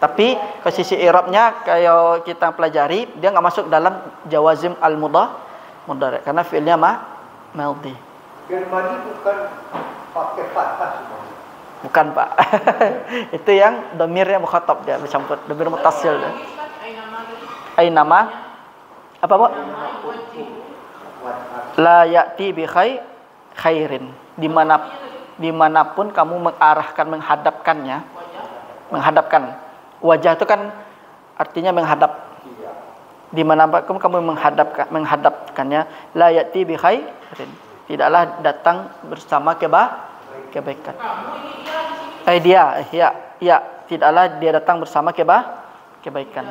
Tapi ke sisi i'rabnya kalau kita pelajari dia nggak masuk dalam jawazim al-mudhari karena fi'ilnya madhi. Fi'il madhi bukan pakai fathah semua. Bukan, Pak. Itu yang dhamirnya mukhatab dia bercampur, dhamir muttasil dia. Ainama apa, Bu? La ya'ti bi khairin. Dimanapun kamu menghadapkan. Wajah itu kan artinya menghadap. Dimanapun kamu menghadapkannya, la ya'ti bi khairin. Tidaklah datang bersama kebaikan. Tidaklah dia datang bersama kebaikan.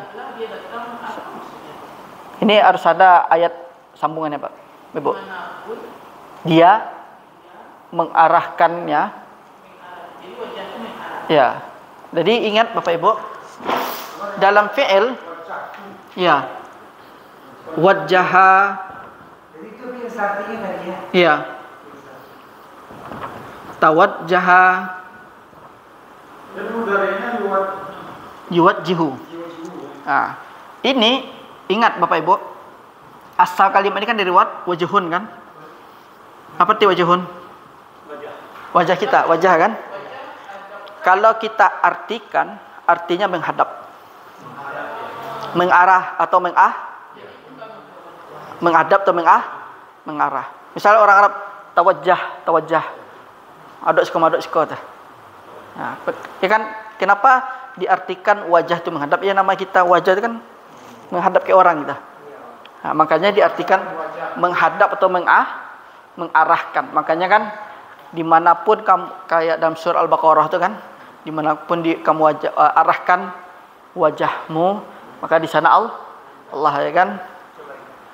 Ini harus ada ayat sambungannya, Pak, Ibu. Dia mengarahkannya. Ya. Jadi ingat Bapak Ibu, dalam fi'il ya wajjaha. Jadi itu biasa artinya kan ya? Ya. Tawajjaha. Dan mudaranya Yuwajjihu. Nah, ini ingat Bapak Ibu, asal kalimat ini kan dari wajhun kan? Apa arti wajhun? Wajah kita, wajah kan? Kalau kita artikan, artinya menghadap, mengarah atau menghadap atau mengarah. Misalnya orang Arab tawajjah, aduk siko. Nah, ya kan? Kenapa diartikan wajah itu menghadap? Ya nama kita wajah itu kan menghadap ke orang kita. Nah, makanya diartikan menghadap atau mengarahkan. Makanya kan dimanapun kamu, kayak dalam surah Al-Baqarah itu kan, dimanapun kamu arahkan wajahmu, maka di sana Allah ya kan.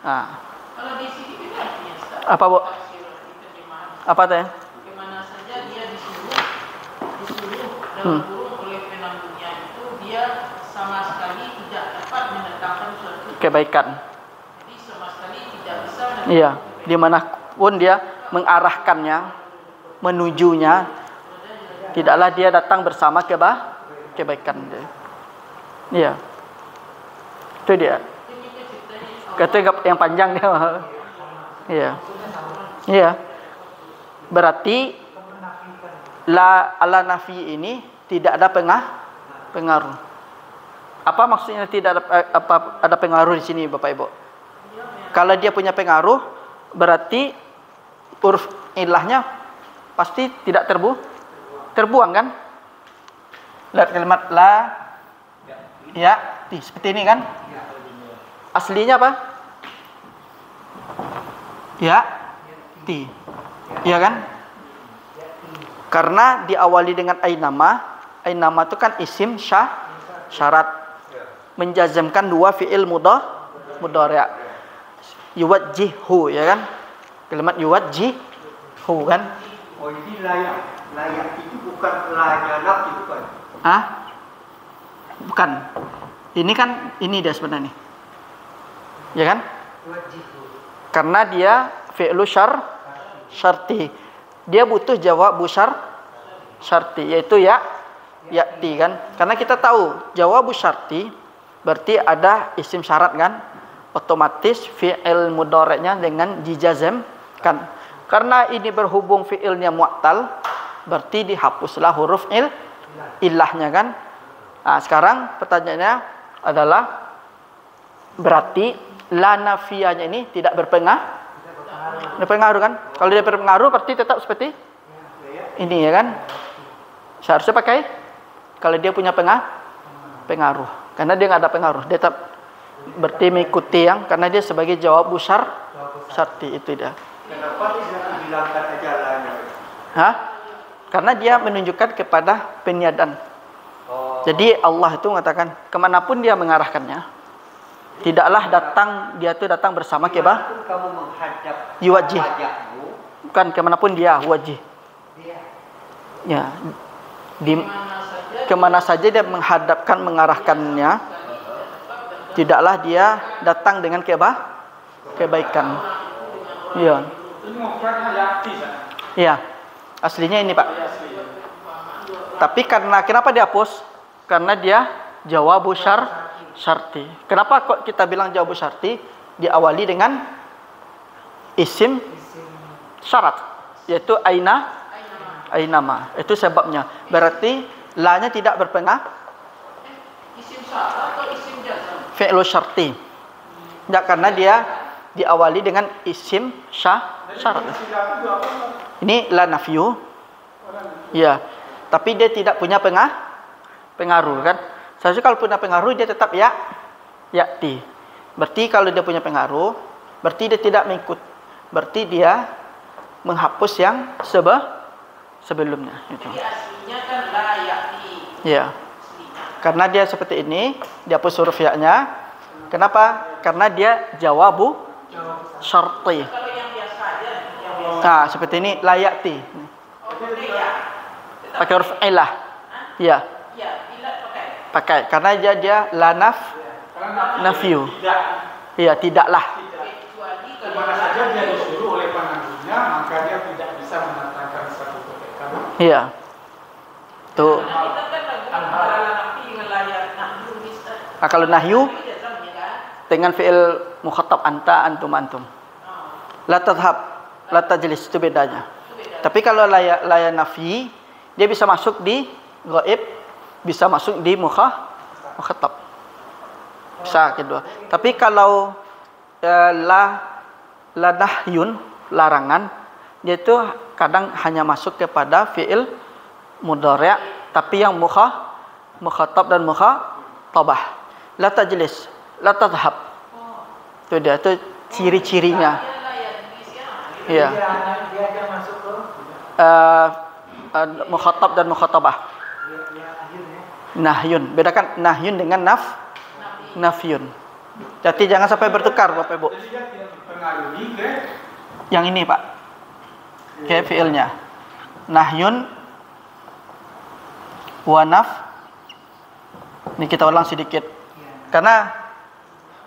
Nah, kalau di sini beda artinya, Ustaz. apa, Bu? Apa teh? Bagaimana saja dia disuruh dalam kurung oleh penanggungnya itu dia sama sekali tidak dapat mendatangkan suatu Kebaikan. Jadi sama sekali tidak bisa mendatangkan. Iya, dimanapun dia mengarahkannya, menujunya, tidaklah dia datang bersama kebaikan. Iya, itu dia. Kata yang panjang dia. Iya, iya. Berarti ala nafi ini tidak ada pengaruh. Apa maksudnya tidak ada pengaruh di sini, Bapak Ibu? Kalau dia punya pengaruh, berarti huruf ilahnya pasti tidak terbuang kan? Lihat kalimat la ya, seperti ini kan? Aslinya apa? Ya, ti. Iya kan? Karena diawali dengan ainama itu kan isim syarat menjazamkan dua fi'il mudhari'. Yuwajjihu ya kan? Kalimat yuwajjihu kan? Oh, ini layak itu bukan layanap itu kan? Hah? Bukan. Ini kan ini dia sebenarnya. Ya kan? Karena dia fi'lu syarti. Dia butuh jawabu syarti, yaitu ya'ti kan? Karena kita tahu jawabu syarti berarti ada isim syarat kan? Otomatis fi'il mudhari'nya dengan dijazam kan? Karena ini berhubung fi'ilnya mu'tal, berarti dihapuslah huruf ilahnya kan? Nah, sekarang pertanyaannya adalah berarti la nafiyanya ini tidak berpengaruh kan? Kalau dia berpengaruh berarti tetap seperti ini ya kan? Seharusnya pakai kalau dia punya pengaruh. Karena dia nggak ada pengaruh, dia tetap berarti mengikuti yang karena dia sebagai jawab syarti itu dia. Kenapa tidak dibilangkan aja layanap? Hah? Karena dia menunjukkan kepada peniadaan. Jadi Allah itu mengatakan kemanapun dia mengarahkannya, tidaklah dia itu datang bersama Kamu menghadap yuwajjih. wajahmu, Bukan kemanapun dia wajih. Ya, kemana saja dia mengarahkannya, tidaklah dia datang dengan kebaikan. Iya. Iya. Aslinya ini, Pak. Tapi kenapa dihapus? Karena dia jawabu syarti. Kenapa kok kita bilang jawabu syarti? Diawali dengan isim syarat, yaitu ainama. Itu sebabnya. Berarti la-nya tidak berpengaruh. Isim syarat atau isim jazam? Fi'lu syarti. Tidak, karena dia diawali dengan isim syarat. Ini la nafyu. Ya, tapi dia tidak punya pengaruh kan? Seharusnya kalau punya pengaruh dia tetap ya'ti. Berarti kalau dia punya pengaruh, berarti dia tidak mengikut. Berarti dia menghapus yang sebelumnya. Itu. Jadi aslinya kan la ya'ti. Ya. Karena dia seperti ini, dihapus huruf ya-nya. Kenapa? Karena dia jawabu syarti. Kalau yang biasa aja, yang biasa. Nah, seperti ini la ya'ti. Oh, boleh ya. Pakai huruf ilah. Ya, Ya, bila pakai. pakai. Karena dia la nafyu. Iya, tidaklah. Kecuali kalau Kemana saja dia disuruh oleh penangguhnya, maka dia tidak bisa mengatakan satu kebaikan. Iya. Tuh. Nah, kita kan lagu antara la nafi dengan layak nahyu bisa. Nah, kalau nahyu Jazamnya kan? dengan fi'il mukhatab anta, antum, antum. La tadhhab, la tajlis, itu bedanya. Tapi kalau la nafi, dia bisa masuk di ghaib, bisa masuk di mukhatab. Bisa kedua. Tapi kalau la nahyun, larangan, dia itu kadang hanya masuk kepada fi'il mudhari', tapi yang mukhatab dan mukhatabah. La tajlis, la tadhhab. Itu dia, itu ciri-cirinya. Iya. Dia akan masuk ke Mukhatab dan mukhatabah. Nahyun, bedakan nahyun dengan nafyun. Jadi jangan sampai bertukar Bapak Ibu. Jadi dia tidak dipengaruhi ke Yang ini Pak, kayak fiilnya nahyun wa naf. Ini kita ulang sedikit, karena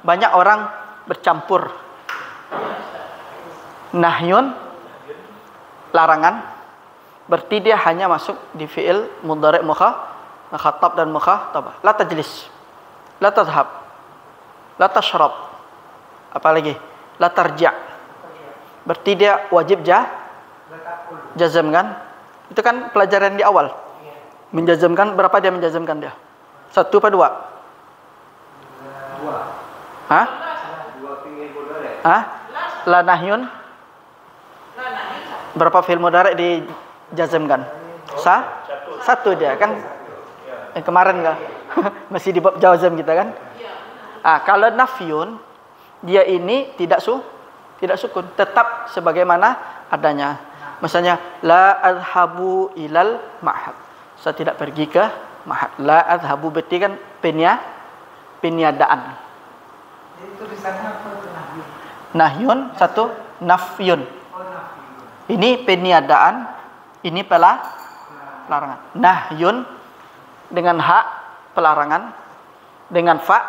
banyak orang bercampur. Nahyun, larangan, berarti dia hanya masuk di fiil mudhari' mukhatab dan mukhatabah. La tajlis, la tadhhab, la tashrab, apalagi la tarja'. Berarti dia wajib jazam kan? Itu kan pelajaran di awal. Menjazamkan, berapa dia menjazamkan dia? 1 apa 2? 2. Hah? 2 fi'il mudhari'. Hah? La nahyun. Berapa fi'il mudhari' dijazamkan? 1 dia kan? Kemarin kan? Masih di bab jazam kita kan? Kalau nafyun, dia ini tidak sukun, tetap sebagaimana adanya. Misalnya la adhabu ilal ma'had. Saya tidak pergi ke ma'had. La adhabu berarti kan peniadaan. Itu tulisannya apa itu nahyun? Nahyun, 1 nafyun. Oh, nahyun. Ini peniadaan, ini pelarangan. Nahyun dengan hak pelarangan, dengan fa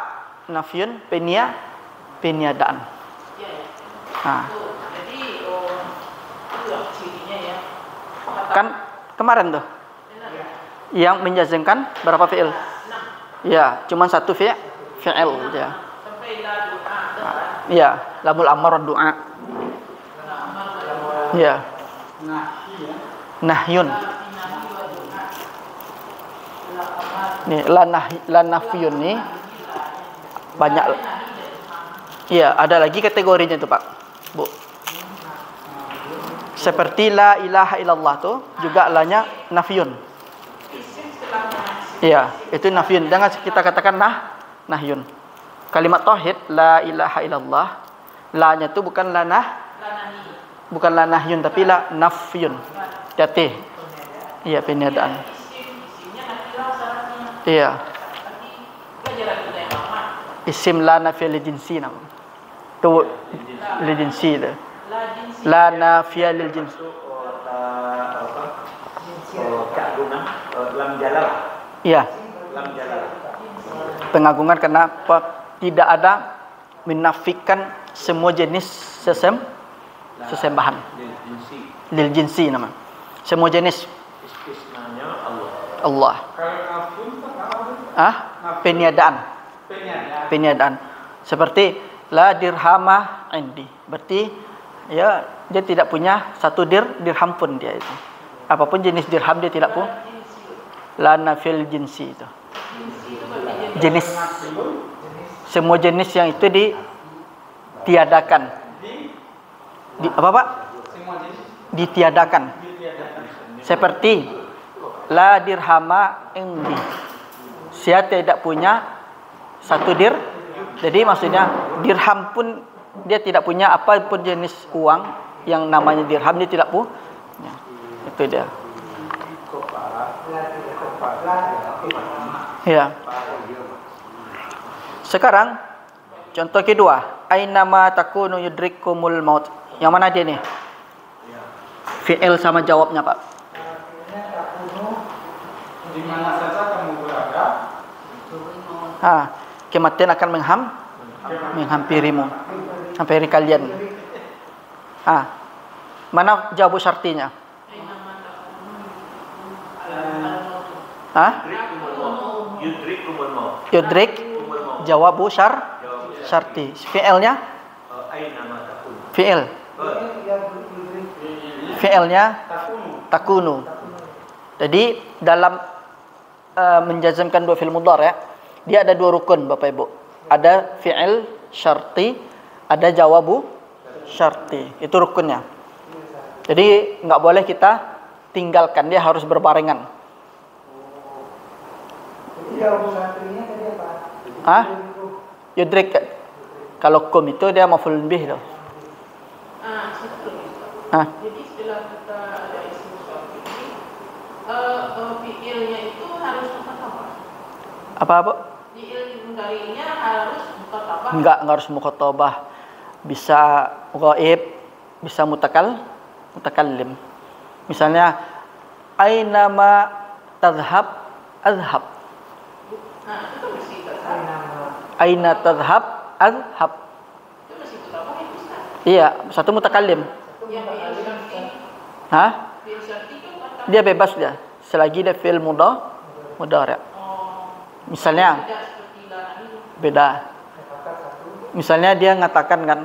nafyun peniadaan. Nah, Jadi itu cirinya ya. kan kemarin tuh yang menjazmkan berapa fi'il? Ya, cuma 1 fi'il ya. Sampai la doa. Ya, lamul amar doa. Ya, nahyun. Nih, la nafyun nih banyak. Iya, ada lagi kategorinya tuh Pak, Bu. Seperti la ilaha illallah tuh juga la-nya nafyun. Iya, itu nafyun. Jangan kita katakan nahyun. Kalimat tauhid la ilaha illallah, la-nya tuh bukan bukan la nahyun tapi la nafyun. Jati. Iya, peniadaan. Iya. Isim la nafiya lil jinsi nama. Tu lil jinsi tu. La nafiya lil jinsi. Lam jalal. Iya. Lam jalal. Pengagungan kenapa tidak ada menafikan semua jenis sesembahan. Lil jinsi nama. Semua jenis. Istisnanya Allah. Allah. Kalau nafyun kan apa? peniadaan. Peniadaan. Seperti la dirhamah indi. Berarti ya dia tidak punya satu dirham pun dia itu. Apapun jenis dirham dia tidak punya. La nafil jinsi itu. Jenis. Semua jenis yang itu ditiadakan. Apa Pak? Ditiadakan. Seperti la dirhama indi. Saya tidak punya satu jadi maksudnya dirham pun dia tidak punya, apapun jenis uang yang namanya dirham dia tidak punya. Itu dia. Ya. Sekarang contoh kedua, ainama takunu yudrikumul maut. Yang mana dia nih? Fi'il sama jawabnya, Pak. Di mana saja kamu berada, kematian akan menghampirimu, hampiri kalian. Mana jawabu syartinya? Yudrik jawabu syarti. Fi'ilnya? Fi'ilnya takunu. Jadi dalam menjazmkan dua fi'il mudhari', dia ada dua rukun Bapak Ibu. Ada fi'il syarti, ada jawabu syarti. Itu rukunnya. Jadi nggak boleh kita tinggalkan, dia harus berbarengan. Yudrik. Kalau kum itu dia maf'ulun bih tuh. Jadi setelah kita ada isim syarti ini, fi'ilnya itu harus mukhatabah. Apa? Fi'il mudhari'nya harus mukhatabah. Enggak harus mukhatabah. Bisa ghaib, bisa mutakallim. Misalnya ainama tadhhab azhab. Itu mesti tadhhab. Aina tadhhab azhab. Itu mesti mukhatabah itu Ustaz. Iya, satu mutakallim. Yang fi'il syarti. Fi'il syarti itu kata Dia bebas dia, selagi dia fi'il mudhari'. Misalnya tidak seperti lahan itu. beda. Misalnya dia mengatakan kan,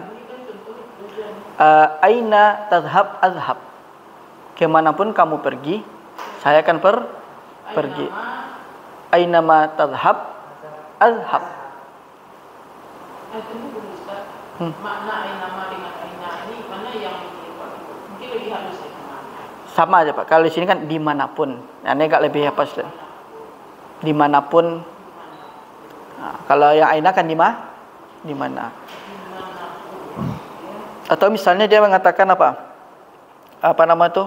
aina tadhhab azhab. Kemanapun kamu pergi, saya akan pergi. Ainama tadhhab azhab. Tunggu dulu Ustaz. Makna ainama dengan aina ini mana yang mungkin lebih halus ya? Sama aja Pak. Kalau di sini kan dimanapun. Ini agak lebih apa sih? Dimanapun. Kalau yang aina kan di mana? Atau misalnya dia mengatakan apa? Apa nama itu?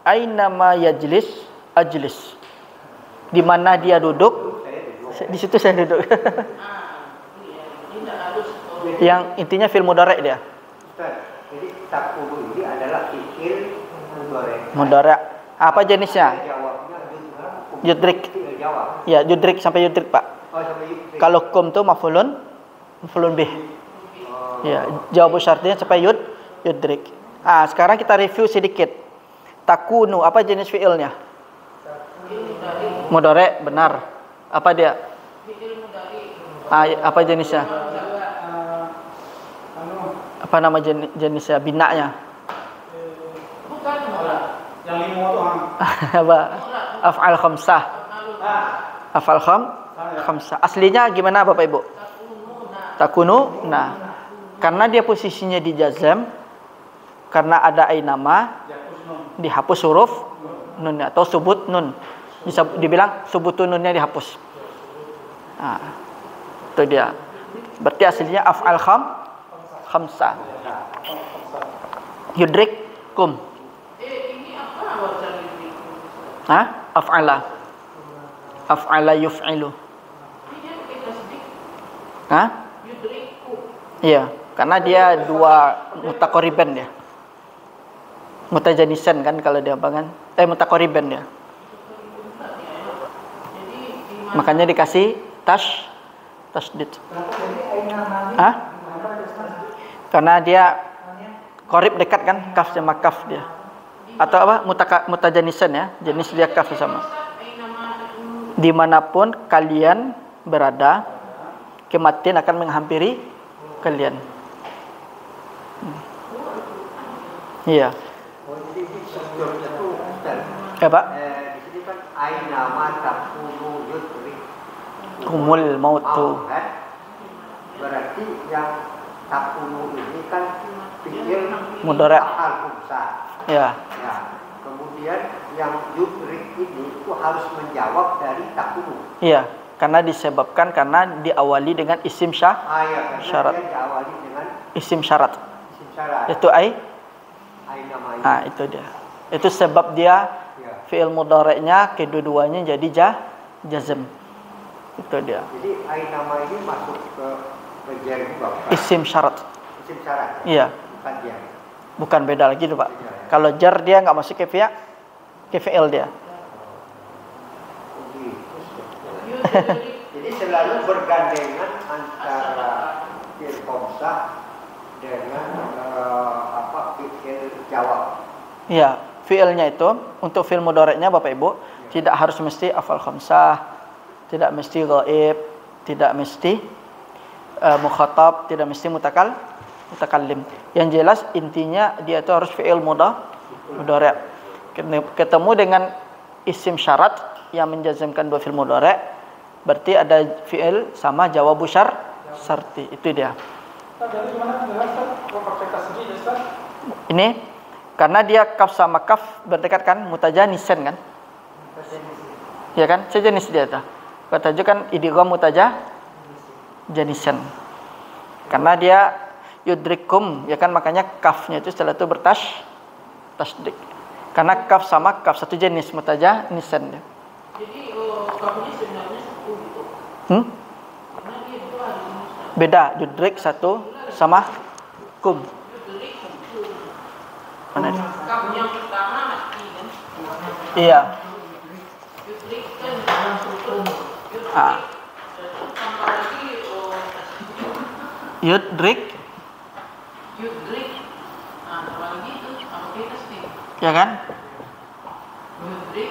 Ainama yajlis ajlis. Di mana dia duduk, di situ saya duduk. Yang intinya fi'il mudhari' dia. Jadi takunu ini adalah fi'il Mudhari'. Apa jenisnya? Jawabnya Yudrik. jawab. Ya, yudrik sampai yudrik, Pak. Sampai yudrik. Kalau kum tuh maf'ulun bih. Ya, jawabu syartinya sampai yudrik. Sekarang kita review sedikit. Takunu, apa jenis fi'ilnya? Mudhari', benar. Apa dia? Apa jenisnya? Apa nama jenisnya? Binanya? Bukan murah. yang lima itu Apa? Af'al khamsah. Af'al khamsah. Aslinya gimana Bapak Ibu? Takunu. Nah, karena dia posisinya di jazam, karena ada ainama, dihapus huruf nun atau subut nun. Bisa dibilang subutun nunnya dihapus. Itu dia. Berarti aslinya af'al khamsah. Yudrikum. Ini apa wajah yudrik? Af'ala yuf'ilu. Ini dia pakai tasdid. Yudrikku. Iya, karena dia dua mutaqariban dia. Mutajanisan kan kalau dia bangan. Mutaqariban dia. Makanya dikasih tasdid. Karena dia qarib dekat kan, kaf sama kaf dia. Atau apa? Mutajanisan ya, jenis dia kaf sama. Dimanapun kalian berada, kematian akan menghampiri kalian. Iya. Oh, jadi sebelumnya tuh Ya, Pak. di sini kan aina ma takunu yudrik Kumul mautu. kan? Berarti yang takunu ini kan fi'il Mudhari'. al khumsa. Ya. Ya. Kemudian yang yudrik ini itu harus menjawab dari takunu. Iya, karena disebabkan karena diawali dengan isim Ya, karena syarat. dia diawali dengan Isim syarat. isim syarat. Itu Aina ma ini. Ah, itu dia. Itu sebab dia Ya. fi'il mudhari'nya kedua-duanya jadi jazm. Itu dia. Jadi aina ma ini masuk ke jar juga. Bukan? Isim syarat. Isim syarat. Iya, Bukan jar. bukan beda lagi tuh, Pak. Beda, ya. Kalau jar dia nggak masuk ke fi'il dia. Oh, gitu. Jadi selalu bergandengan antara fi'il khamsah dengan fi'il jawab. Iya, fi'ilnya itu untuk fi'il mudhari'nya Bapak Ibu tidak harus mesti afal khamsah, tidak mesti ghaib, tidak mesti mukhatab, tidak mesti mutakallim. Yang jelas intinya dia itu harus fi'il mudhari'. Ketemu dengan isim syarat yang menjazmkan dua fi'il mudhari', berarti ada fi'il sama jawabu syarti. Itu dia. Dari mana penjelasan kok pakai tasdid Ustaz? Ini karena dia kaf sama kaf berdekat kan, mutajanisan kan? Ya kan? Sejenis dia tuh. Kata kan idgham mutajanisan. Karena dia yudrikum, ya kan, makanya kafnya itu setelah itu tasdik. Karena kaf sama kaf satu jenis mutajanisan dia. Jadi kamunya sebenarnya satu gitu. Karena dia dua hari Ustaz. Beda, yudrik satu sama kum. Yudrik satu. Mana itu? Kaf yang pertama mati kan. Iya. Yudrik kan dalam struktur. Yudrik. Ah. Tambah lagi Yudrik, yudrik. Nah, tambah lagi itu sama kita sih. ya kan? Yudrik.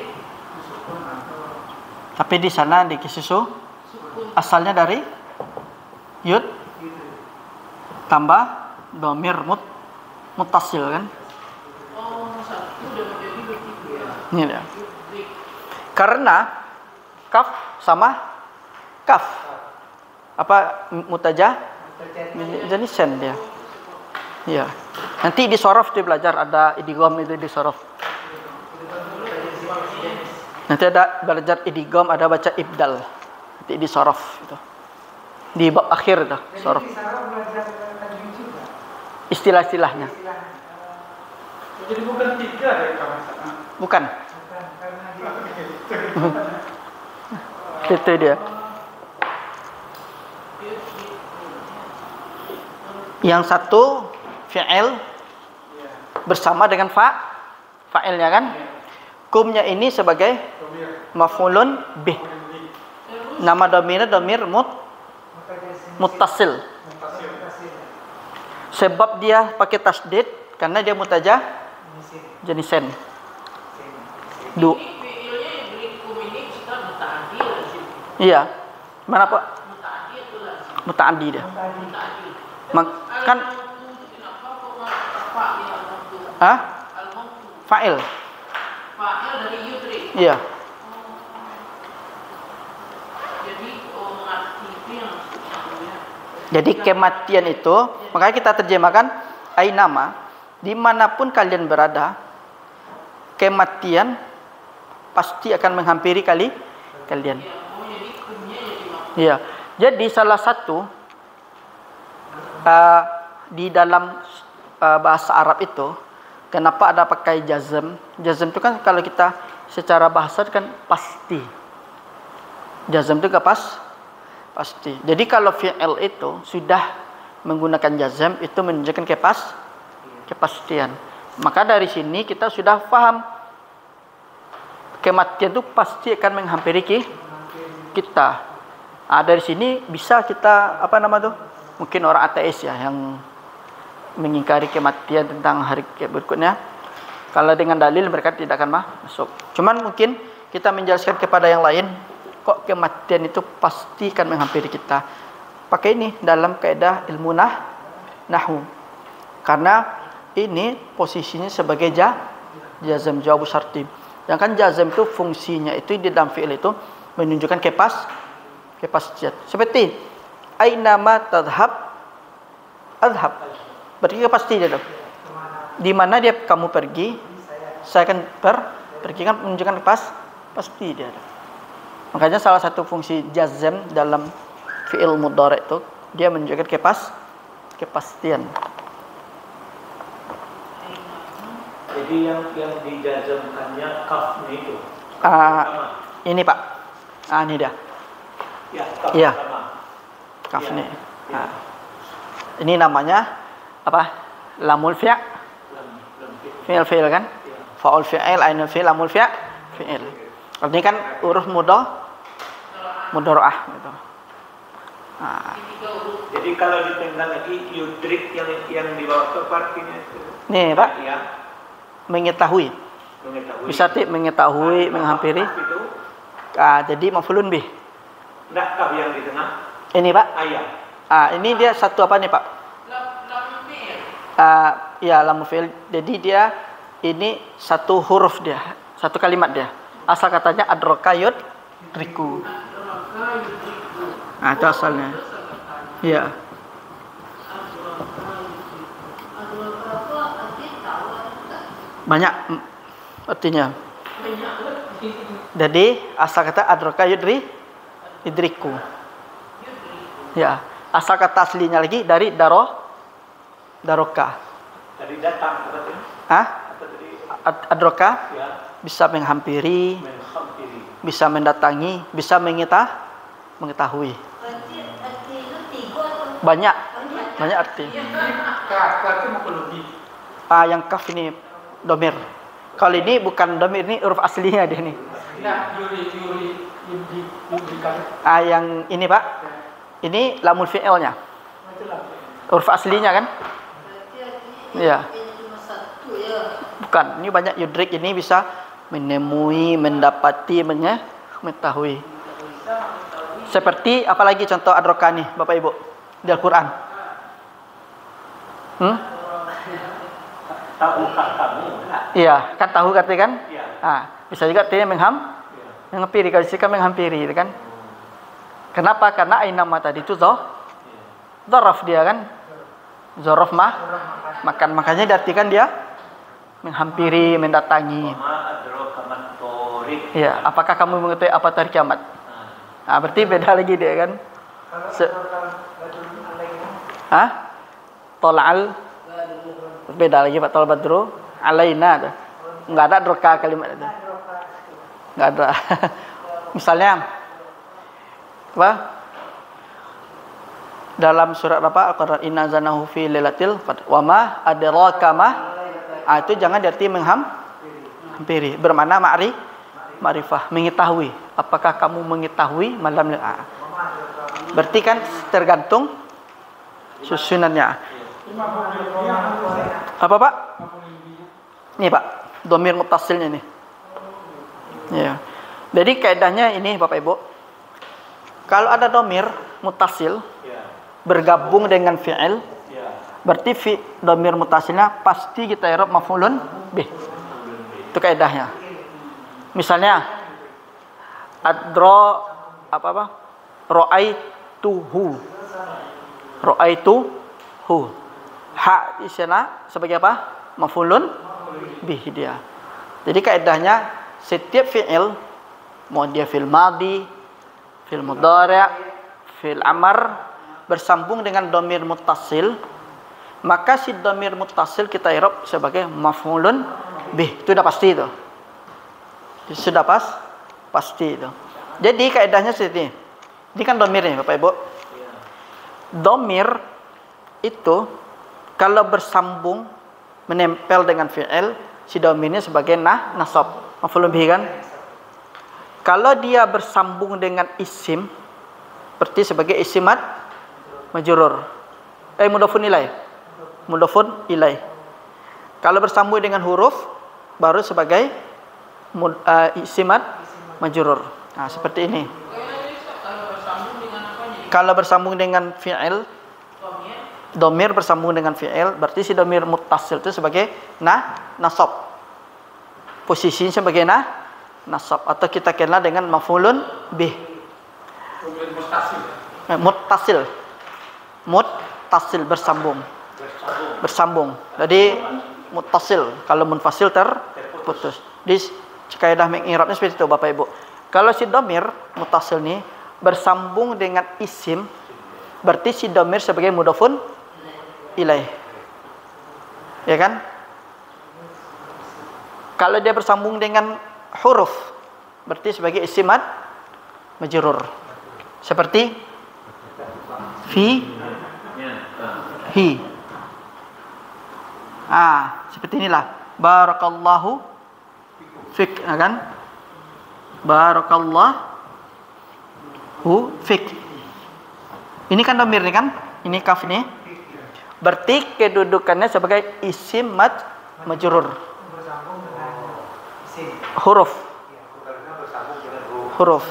Tapi di sana di Kisusu Sukun. asalnya dari yud tambah domir mutasil kan? Oh, satu udah menjadi bertiga. Ini dia. Yudrik. Karena kaf sama kaf apa jadi sen dia. Iya. Nanti di sorof dia belajar ada idgham itu di sorof. Nanti ada belajar idgham, ada baca ibdal. Nanti di sorof itu. Di bab akhir itu sorof. Istilah-istilahnya. Jadi bukan tiga dari kamu. Bukan. Itu dia. Yang satu fi'il bersama dengan fa'ilnya kan? Kumnya ini sebagai maf'ulun bih. Nama domirnya domir muttasil. Sebab dia pakai tasdid karena dia jenisan. Ini fiilnya yudrikum ini kita muta'addi lazim. Iya. Mana Pak? Muta'addi itu lazim. Muta'addi dia. Muta'addi. Kan Kenapa kok fa'il al-mautu? ah Al-mautu. fa'il. Fa'il dari yudrik. Iya. Jadi mengarti itu yang maksudnya. Jadi kematian itu, makanya kita terjemahkan ainama, dimanapun kalian berada, kematian pasti akan menghampiri kalian. Ya, mau jadi kumnya jadi maksud. Iya. Jadi salah satu di dalam bahasa Arab itu, kenapa ada pakai jazm? Jazm itu kan kalau kita secara bahasa itu kan pasti. Jazm itu pasti. Jadi kalau fi'il itu sudah menggunakan jazm itu menunjukkan kepastian. Maka dari sini kita sudah paham kematian itu pasti akan menghampiri kita. Dari sini bisa kita mungkin orang ateis ya yang mengingkari kematian tentang hari berikutnya. Kalau dengan dalil mereka tidak akan masuk. Cuman mungkin kita menjelaskan kepada yang lain kok kematian itu pasti akan menghampiri kita. Pakai ini dalam kaidah ilmu nahwu. Karena ini posisinya sebagai jazm, jawab syarti. Yang kan jazm itu fungsinya itu di dalam fi'il itu menunjukkan kepastian. Seperti aina ma tadhhab adhhab. Berarti pasti dia tuh. Di mana dia kamu pergi, saya akan pergi, kan menunjukkan pasti dia. Makanya salah satu fungsi jazm dalam fi'il mudhari' itu dia menunjukkan kepastian. Jadi yang dijazmkannya kafnya itu. Ini Pak. Ini dia. Ya, kaf Iya. sama. Kaf Ya. nih. Ya. Ini namanya apa? Lamul fi'il. Fi'il kan? Ya. Fa'ul fi'il, ainul fi'il, lamul fi'il. Ini kan huruf mudhari'ah gitu. Jadi kalau ditengah lagi yudrik yang dibawa ke partinya itu. Nih Pak, Ya, mengetahui. Bisa mengetahui, menghampiri. Itu Jadi maf'ulun bih. enggak kaf yang di tengah Ini Pak. ayat. Ini dia satu apa nih Pak? Lam fi'il. Ya lamul fi'il. Jadi dia ini satu huruf dia, satu kalimat dia. Asal katanya adraka yudriku. Itu asalnya. Iya. Banyak artinya. Jadi asal kata adraka yudriku. Ya, asal kata aslinya lagi dari daroka. Dari datang berarti. Atau dari Adraka ya, bisa menghampiri, menghampiri. bisa mendatangi, bisa mengetahui. Banyak arti. Kaf itu mau lebih. Yang kaf ini domir. Kalau ini bukan domir, ini huruf aslinya dia nih. Nah, yuri Yang ini Pak, ini lamul fi'ilnya. Huruf aslinya kan? Iya. Bukan, ini banyak yudrik, ini bisa menemui, mendapati, mengetahui. Seperti apalagi contoh adraka nih Bapak Ibu di Al-Quran. Tahukah kamu? Iya, kan tahu katanya kan? Iya. Bisa juga artinya menghampiri, kalau sikat menghampiri itu kan. Kenapa? Karena ainama tadi itu dzaraf dia kan. Dzaraf makan, makanya diartikan dia menghampiri, mendatangi. Iya, apakah kamu mengetahui apa hari kiamat? Berarti beda lagi dia kan. Tola'al beda lagi Pak, tol badru alaina tuh. Enggak ada droka kalimat itu. Enggak ada. Misalnya apa? Dalam surat apa? Al-Qur'an inna zanahu fi lailatil qadr. Wa ma adraka ma. Itu jangan diarti menghampiri. Bermakna ma'rifah, mengetahui. Apakah kamu mengetahui malam berarti kan tergantung susunannya. Apa Pak? Nih Pak, domir mutasilnya nih. Ya. Jadi kaidahnya ini Bapak Ibu. Kalau ada domir mutasil bergabung dengan fi'il, berarti domir mutasilnya pasti kita i'rab maf'ulun bih. Itu kaidahnya. Misalnya adra apa? Ra'aituhu. Ha di sana sebagai apa? Maf'ulun bih dia. Jadi kaidahnya setiap fi'il, mau dia fi'il madhi, fi'il mudhari', fi'il amr bersambung dengan dhamir muttasil, maka si dhamir muttasil kita i'rab sebagai maf'ulun bih. Itu sudah pasti itu. Sudah pasti itu. Jadi kaidahnya seperti ini. Ini kan dhamir nih Bapak Ibu. Dhamir itu kalau bersambung menempel dengan fi'il, si dhamirnya sebagai nasab, maf'ulun bih kan. Kalau dia bersambung dengan isim, berarti sebagai isim majrur. Mudhafun ilaih. Kalau bersambung dengan huruf, baru sebagai isim majrur. Nah, seperti ini. Kalau bersambung dengan apanya? Kalau bersambung dengan fi'il, Domir. domir bersambung dengan fi'il, berarti si domir muttasil itu sebagai nasab. Posisinya sebagai nasab, atau kita kenal dengan maf'ulun bih. Muttasil. Muttasil bersambung. Bersambung. Jadi muttasil, kalau munfasil terputus. Di kaidah mengi'rabnya seperti itu Bapak Ibu. Kalau si domir muttasil ini bersambung dengan isim, berarti si domir sebagai mudhafun ilaih. Ya kan? Kalau dia bersambung dengan huruf, berarti sebagai isim majrur. Seperti fi, hi. Seperti inilah. Barakallahu fik, kan? Barakallahu fik. Ini kan domir nih kan? Ini kaf nih. Berarti kedudukannya sebagai isim majrur. Huruf. Huruf.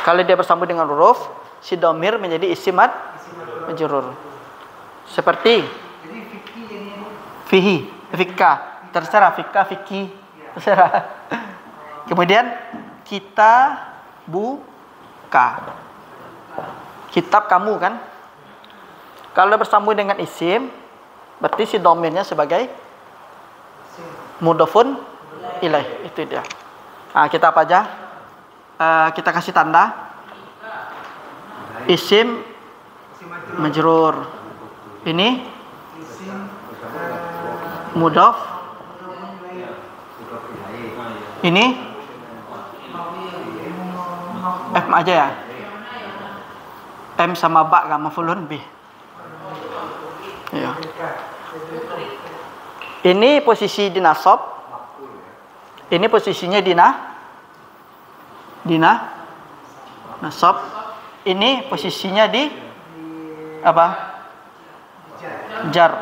Kalau dia bersambung dengan huruf, si domir menjadi isim majrur. Seperti fihi, fikka, terserah fikka, fikki, terserah. Kemudian kita buka. Kitab kamu kan? Kalau bersambung dengan isim, berarti si domirnya sebagai mudhafun ilaih. Itu dia. Kita apa aja? Kita kasih tanda isim majrur. Ini mudhaf. Ini F aja ya. M sama ba kan maf'ulun bih. Ya. Ini posisi di nasab. Ini posisinya di nasab. Ini posisinya di apa? Jar.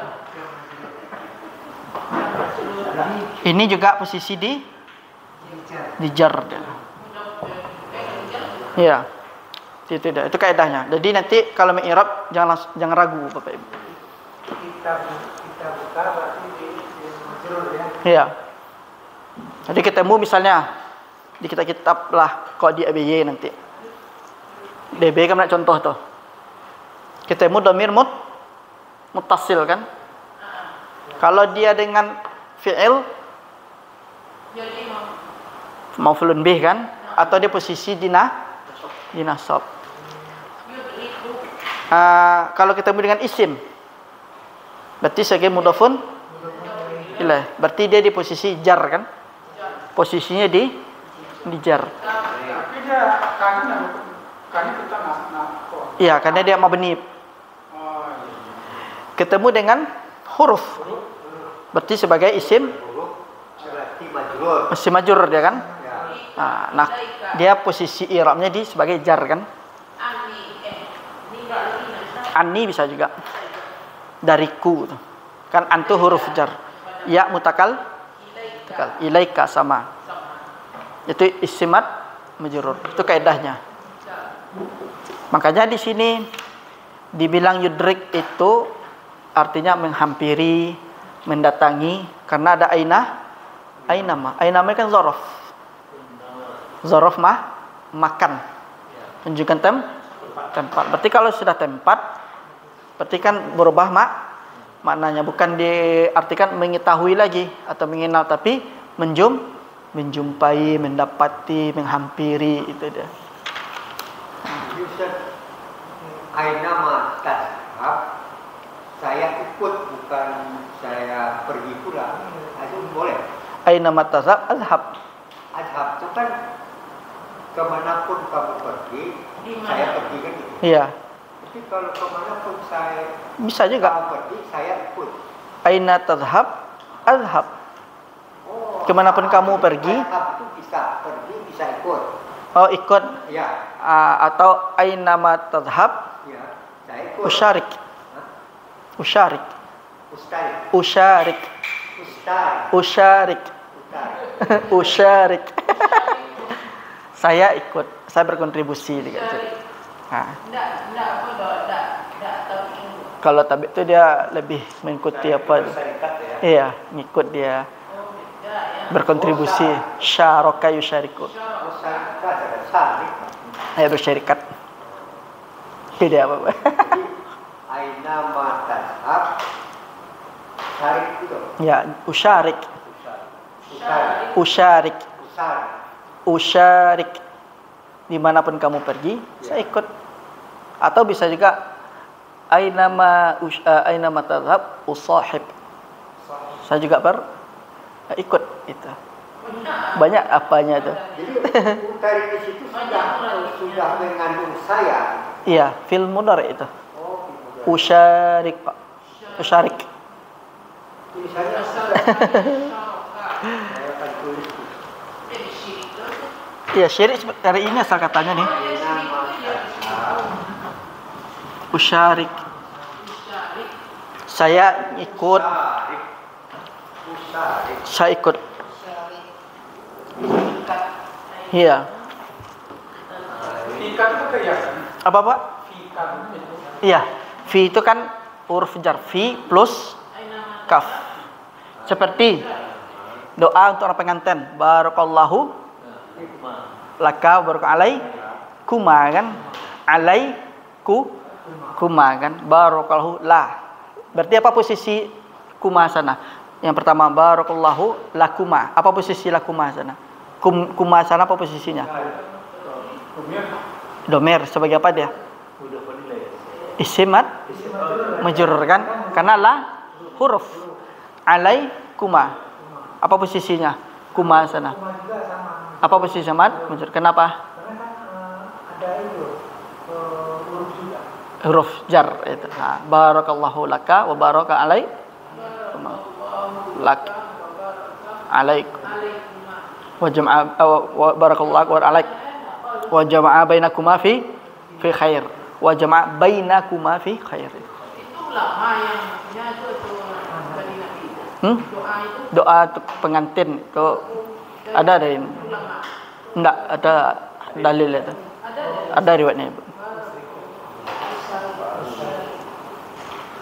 Ini juga posisi di jar. Ya. Itu kaidahnya. Jadi nanti kalau mengi'rab jangan ragu Bapak Ibu. Kita buka berarti di majrur ya. Iya. Jadi ketemu misalnya di kitab lah kok di ABY nanti. DB kan ada contoh tuh. Ketemu domir muttasil kan? Kalau dia dengan fi'il maf'ulun bih kan? Atau dia posisi di nasab. Kalau ketemu dengan isim, berarti sebagai mudhafun ilaih. Berarti dia di posisi jar kan? Posisinya di jar. Iya, karena dia mabni. Ketemu dengan huruf, berarti sebagai isim majrur dia kan? Nah, dia posisi i'rabnya di sebagai jar kan? Anni bisa juga. Dariku kan antu huruf jar. Ya mutakal ilaika sama. Itu isim majrur. Itu kaidahnya. Makanya di sini dibilang yudrik itu artinya menghampiri, mendatangi, karena ada ainama kan zorof. Zorof makan. Menunjukkan tempat. Berarti kalau sudah tempat, berarti kan berubah maknanya, bukan diartikan mengetahui lagi atau mengenal, tapi menjumpai, mendapati, menghampiri, itu dia. Ustaz, ainama tashab, saya ikut bukan saya pergi pulang. Itu boleh. Ainama tazhab azhab. Azhab itu kan kemanapun kamu pergi, saya pergi kan? Iya. Tapi kalau kemanapun saya Bisa juga. kamu pergi, saya ikut. Aina tazhab azhab. Kemanapun kamu pergi. Azhab itu bisa pergi, bisa ikut. Oh, ikut. Ya. Atau ainama tazhab Ya, saya ikut. usyarik. Usyarik. Ustarik. Usyarik. Ustarik. Usyarik. Ustarik. Usyarik. Saya ikut, saya berkontribusi gitu. Nah, kalau tabik itu dia lebih mengikuti apa? Iya, ngikut dia. Berkontribusi. Syaraka yusyariku. Ya bersyarikat. Tidak apa-apa. Aina matashab syarik itu. Ya, usyarik. Usyarik. Usyarik. Dimanapun kamu pergi, saya ikut. Atau bisa juga ainama tadhhab usahib. Saya juga ikut itu. Banyak apanya itu. Jadi utarik di situ sudah mengandung saya. Iya, fil mudhari itu. Oh, Usyarik, Pak. Usyarik. tulisannya saya akan tulis. Iya, syirik dari ini asal katanya nih. Usyarik. Saya ikut. Saya ikut. Iya. Apa Pak? Iya. Fi itu kan huruf jar. Fi plus kaf. Seperti doa untuk orang pengantin. Barakallahu laka barakalaikum kan? Kuma kan? Barakallahu la. Berarti apa posisi kuma sana? Yang pertama barakallahu lakuma. Apa posisi lakuma sana? Kuma sana apa posisinya? Domir sebagai apa dia? Isimat majrur kan? Karena la huruf. Alaikuma. Apa posisinya? Kuma sana. Apa posisi mat? Majrur. Kenapa? Ada itu huruf juga. Huruf jar itu. Nah, barakallahu laka wa baraka alaik. Lak alaik wa jama'a wa barakallahu wa alaik wa jama'a bainakuma fi khair wa jama'a bainakuma fi khair. Itu ulama yang maksudnya itu dari Nabi. Doa itu Doa untuk pengantin ke ada ini. Enggak ada dalil itu. Ada riwayatnya.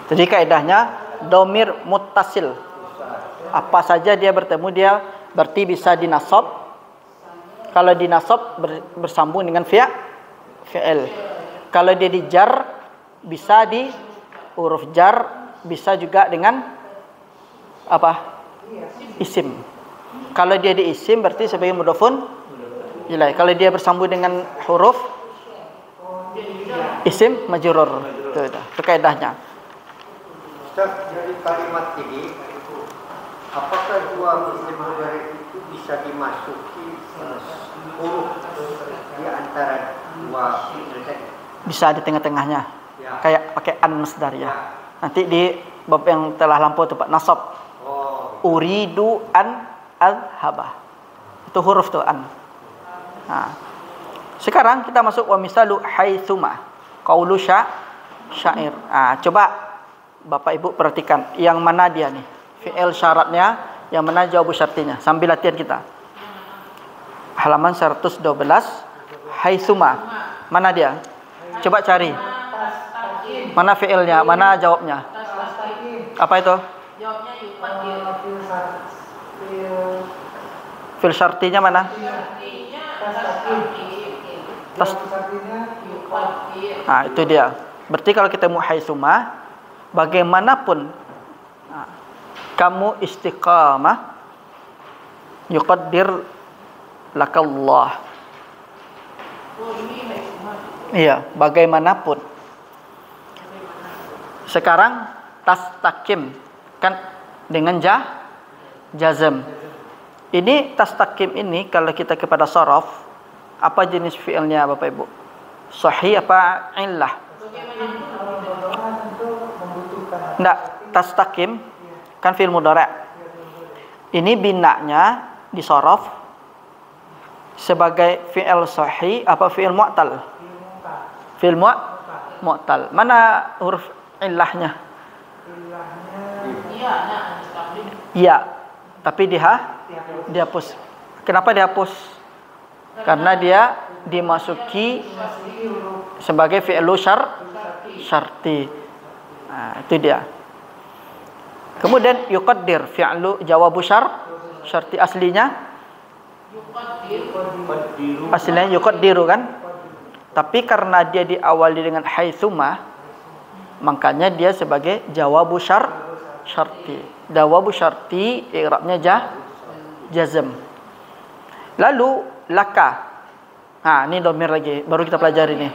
Jadi kaidahnya domir muttasil. Apa saja dia bertemu dia berarti bisa dinasab. Kalau dinasab bersambung dengan fi'il. Kalau dia dijar bisa di huruf jar, bisa juga dengan apa? Isim. Kalau dia di isim berarti sebagai mudhofun ilaih. Kalau dia bersambung dengan huruf isim majrur. Itu kaidahnya. Ustaz, dari kalimat ini apakah dua fi'il mudhari itu bisa dimasuki huruf di antara dua fi'il tadi? Bisa di tengah-tengahnya. Ya. Kayak pakai an masdar ya. Nanti di bab yang telah lampau tempat nasab. Oh, Uridu an adhaba. Itu huruf tuh an. Nah. Sekarang kita masuk wa misalu haitsuma. Qaulu syair. Ah, coba Bapak Ibu perhatikan yang mana dia nih? Fi'il syaratnya, yang mana jawabu syartinya. Sambil latihan kita. Halaman 112 haitsuma. Mana dia? Coba cari. Mana fi'ilnya? Mana jawabnya? Apa itu? jawabnya yufadir. Fi'il syartinya mana? Artinya tasdaqin. Yufadir. Nah, itu dia. Berarti kalau kita mau haitsuma, bagaimanapun kamu istiqamah, yuqaddir lakallah. Oh, ini hikmah. Iya, bagaimanapun. Sekarang tastakim kan dengan jazm. Ini tastakim ini kalau kita kepada sharaf, apa jenis fi'ilnya Bapak Ibu? Sahih apa illah? Enggak, tastakim kan fi'il mudhari'. Ini binanya di sharaf sebagai fi'il sahih apa fi'il mu'tal? Fi'il mu'tal. Mana huruf illahnya? Iya, nah, mustaqim. Iya, tapi dihapus. Kenapa dihapus? Karena dia dimasuki sebagai fi'lu syarti. Nah, itu dia. Kemudian yuqaddir fi'lu jawabu syarti aslinya yuqaddiru kan? Tapi karena dia diawali dengan haitsuma, makanya dia sebagai jawabu syarti. Jawabu syarti i'rabnya jazm. Lalu laka. Nah, ini domir lagi, baru kita pelajari nih.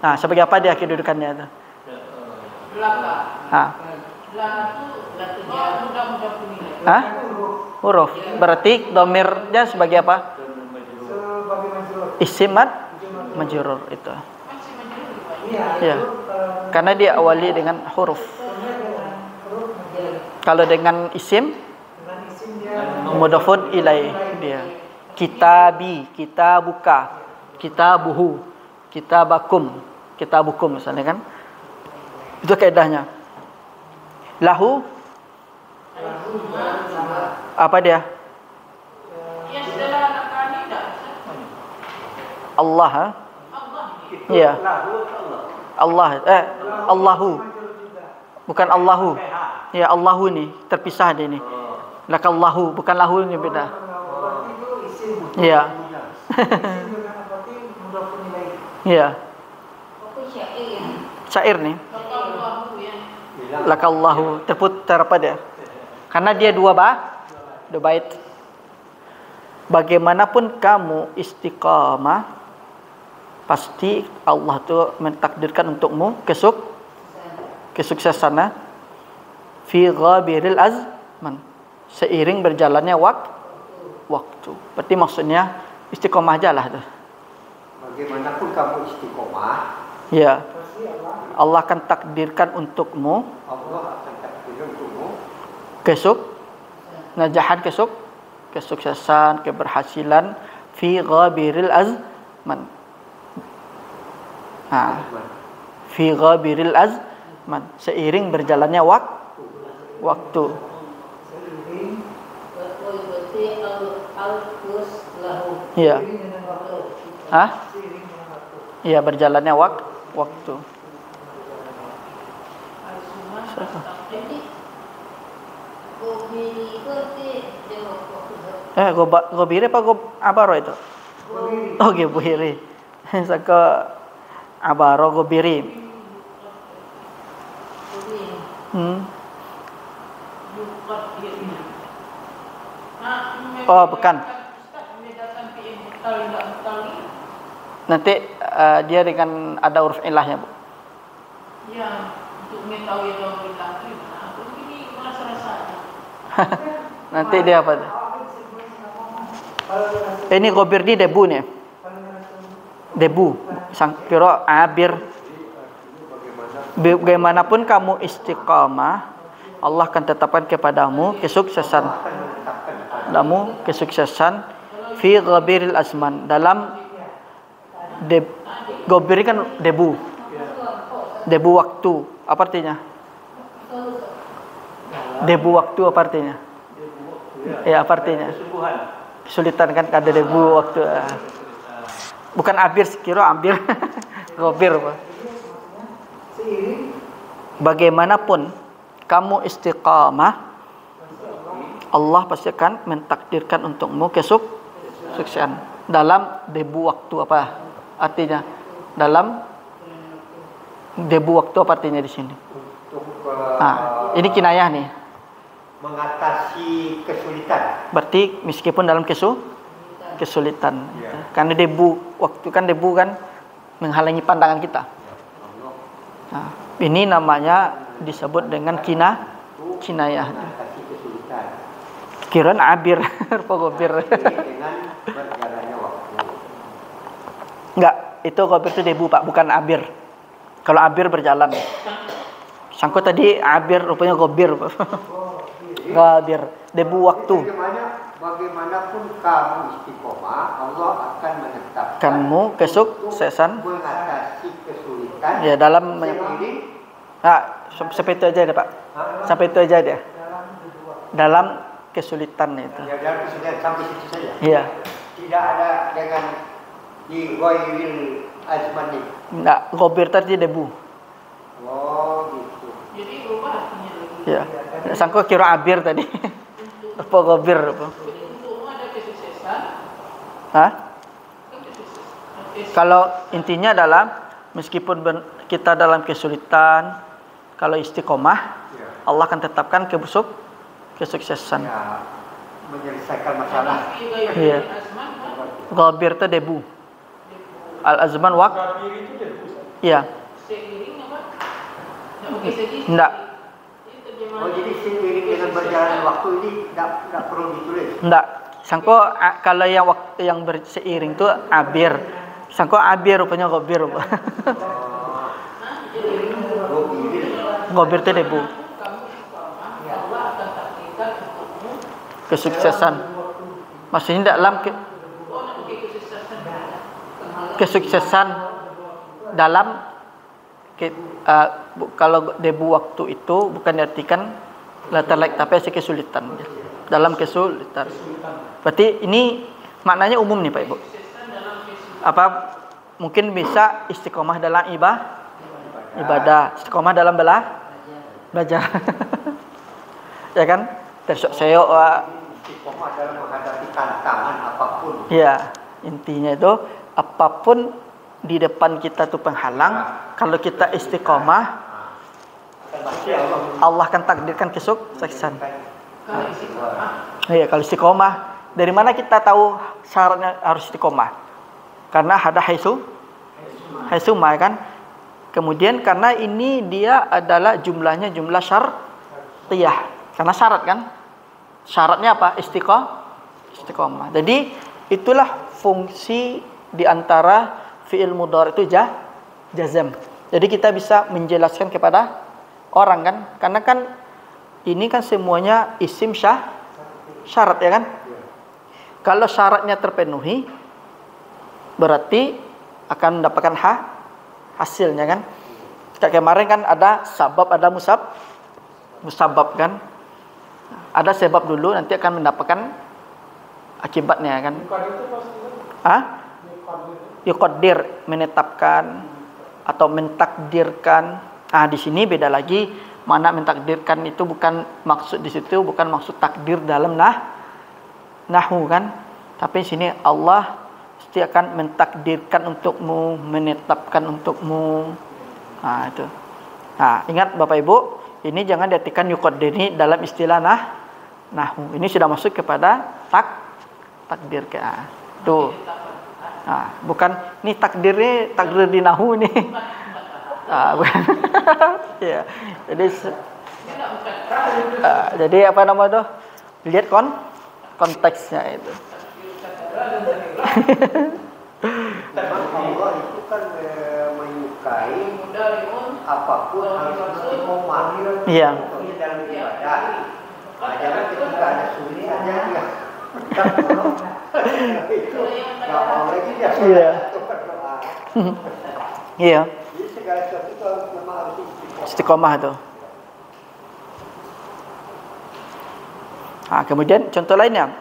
Nah, sebagai apa dia kedudukannya itu? Laka. Hah? Laka itu mudah-mudah punilai. Hah? Huruf. Berarti domirnya sebagai apa? Sebagai majrur. Isim majrur itu. Masih menjadi Iya. Ya. Itu, Karena dia awali dengan huruf. dengan huruf majrur. Kalau dengan isim Dengan isim dia mudhafun ilai dia. Kitabi, kitabuka, kitabuhu, kitabakum, kitabukum misalnya kan. Itu kaidahnya. Lahu apa dia? ya setelah laka ini tidak bisa. Allah, ha? Allah ini. Iya. Lahu Allah. Allah, Allahu. Bukan Allahu. Ya, Allahu ni terpisah dia ni. Lakallahu, bukan lahu ni beda. berarti itu isim. Iya. Isim dengan berarti mudhafun ilaih. Iya. Apa syair? Syair ni. Allahu ya. Lakallahu terputar apa dia? Karena dia dua bait. Bagaimanapun kamu istiqamah, pasti Allah tu mentakdirkan untukmu kesuksesan fi ghabiril azman, seiring berjalannya waktu. Berarti maksudnya istiqamah aja lah tu. Bagaimanapun kamu istiqomah, Ya, Pasti Allah Allah akan takdirkan untukmu Allah akan takdirkan untukmu najahan kesuksesan, keberhasilan fi ghabiril azman. Fi ghabiril azman, seiring berjalannya waktu. seiring Iya. seiring dengan waktu. Hah? Seiring dengan waktu. Iya, berjalannya waktu. Gobiri apa abaro itu? Berdiri. Oh, gobiri. Saka abaro gobiri. Oh, bukan. Nanti dia dengan ada huruf ilahnya, Bu. Ya, untuk mengetahui dalam bilang itu gimana? Aku ini merasa-rasa. Nanti dia apa? Ini gobir ni debu ni. Debu. Sang kira abir. Bagaimanapun kamu istiqamah, Allah akan tetapkan kepadamu kesuksesan. Damu kesuksesan fi ghabiril azman, dalam gobir kan debu. Debu waktu. Apa artinya? Debu waktu apa artinya? Ya, apa artinya? Kesulitan kan ada debu waktu. Bukan abir, kira abir. Gobir. Bagaimanapun kamu istiqamah, Allah pasti akan mentakdirkan untukmu kesuksesan dalam debu waktu. Apa artinya? Dalam debu waktu apa artinya di sini? untuk Ini kinayah nih. mengatasi kesulitan. Berarti meskipun dalam kesulitan. Ya. Karena debu waktu kan debu kan menghalangi pandangan kita. Nah, ini namanya disebut dengan kinayah. Mengatasi kesulitan. Kirain abir, gobir. Dengan berjalannya waktu. Enggak, itu gobir itu debu, Pak, bukan abir. Kalau abir berjalan. Sangkut tadi abir rupanya gobir. Gobir, debu waktu. Bagaimanapun kamu istiqomah, Allah akan menetapkan Kamu kesuksesan mengatasi kesulitan. ya dalam seiring sampai itu aja deh, Pak. Sampai itu aja deh. Dalam kesulitan itu. ya dalam kesulitan sampai situ saja. Iya. Tidak ada dengan Di ghairil azman nih. Enggak, gobir tadi debu. Oh gitu. Jadi berubah artinya lagi. Ya. Sangko kira abir tadi. Apa gobir apa? Jadi untuk ada kesuksesan, Hah? kan kesuksesan. Kalau intinya adalah meskipun kita dalam kesulitan, kalau istiqomah, Ya. Allah akan tetapkan kesuksesan. Ya, menyelesaikan masalah. Iya. Ghabir itu debu. Al-azman wak. Iya. Seiring apa? Nggak pakai segi. Enggak. Ini terjemahan. Oh jadi seiring dengan berjalannya waktu ini tidak perlu ditulis. Enggak. Sangko kalau yang waktu yang berseiring itu abir. Sangko abir rupanya ghabir. Oh, ghairil. Ghabir itu debu. Kamu istiqomah, Allah akan takdirkan untukmu. Kesuksesan. Maksudnya dalam Oh, nak pakai kesuksesan. kesuksesan dalam kalau debu waktu itu bukan diartikan letter tapi kesulitan. Dalam kesulitan. Berarti ini maknanya umum nih Pak Ibu. Apa mungkin bisa istiqomah dalam ibadah, istiqomah dalam belajar. Ya kan? Besok saya Istiqomah dalam menghadapi tantangan apapun. ya, intinya itu apapun di depan kita tuh penghalang, kalau kita istiqomah, Pasti Allah Allah akan takdirkan kesuksesan. Kalau istiqomah, Iya, kalau istiqomah, dari mana kita tahu syaratnya harus istiqomah? Karena ada haisuma kan. Kemudian karena ini dia adalah jumlahnya jumlah syartiyah. Karena syarat kan? Syaratnya apa? Istiqomah. Jadi itulah fungsi di antara fi'il mudhari itu jazm. Jadi kita bisa menjelaskan kepada orang kan? Karena kan ini kan semuanya isim syarat ya kan? Kalau syaratnya terpenuhi berarti akan mendapatkan hasilnya kan? Kayak kemarin kan ada sabab, ada musabab kan? Ada sebab dulu nanti akan mendapatkan akibatnya kan? Yuqaddir menetapkan atau mentakdirkan. Di sini beda lagi. Mana mentakdirkan itu bukan maksud di situ bukan maksud takdir dalam nahwu kan? Tapi di sini Allah pasti akan mentakdirkan untukmu, menetapkan untukmu. Itu. Ingat Bapak Ibu, ini jangan diartikan yuqaddir ini dalam istilah nahwu. Ini sudah masuk kepada takdir tuh. Bukan ini takdir di nahwu nih. Bukan. Ya. Jadi apa nama tuh? Lihat konteksnya itu. Allah itu kan menyukai apapun harus istiqomah. Iya. Contohnya dalam ibadah. Jangan ketika ada sulit aja dia itu nggak mau lagi dia Iya. berdoa. Iya. Jadi segala sesuatu itu memang harus Istiqomah itu. Kemudian contoh lainnya.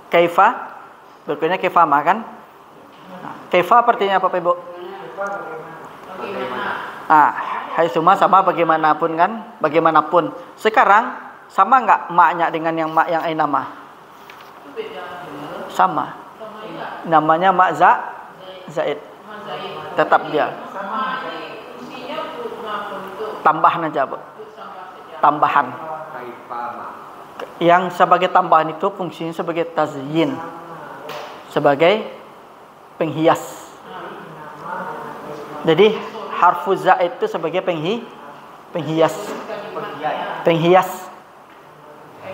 Kaifa berikutnya kaifa ma kan? Kaifa artinya apa Pak Ibu? Haitsuma sama bagaimanapun kan? Bagaimanapun. Sekarang sama enggak maknya dengan yang mak yang ainama? Sama. Namanya mak zaid. Tetap dia. Tambahan aja, Bu. Tambahan. Yang sebagai tambahan itu fungsinya sebagai tazyin. Sebagai penghias. Jadi harfu zaid itu sebagai penghias. Penghias.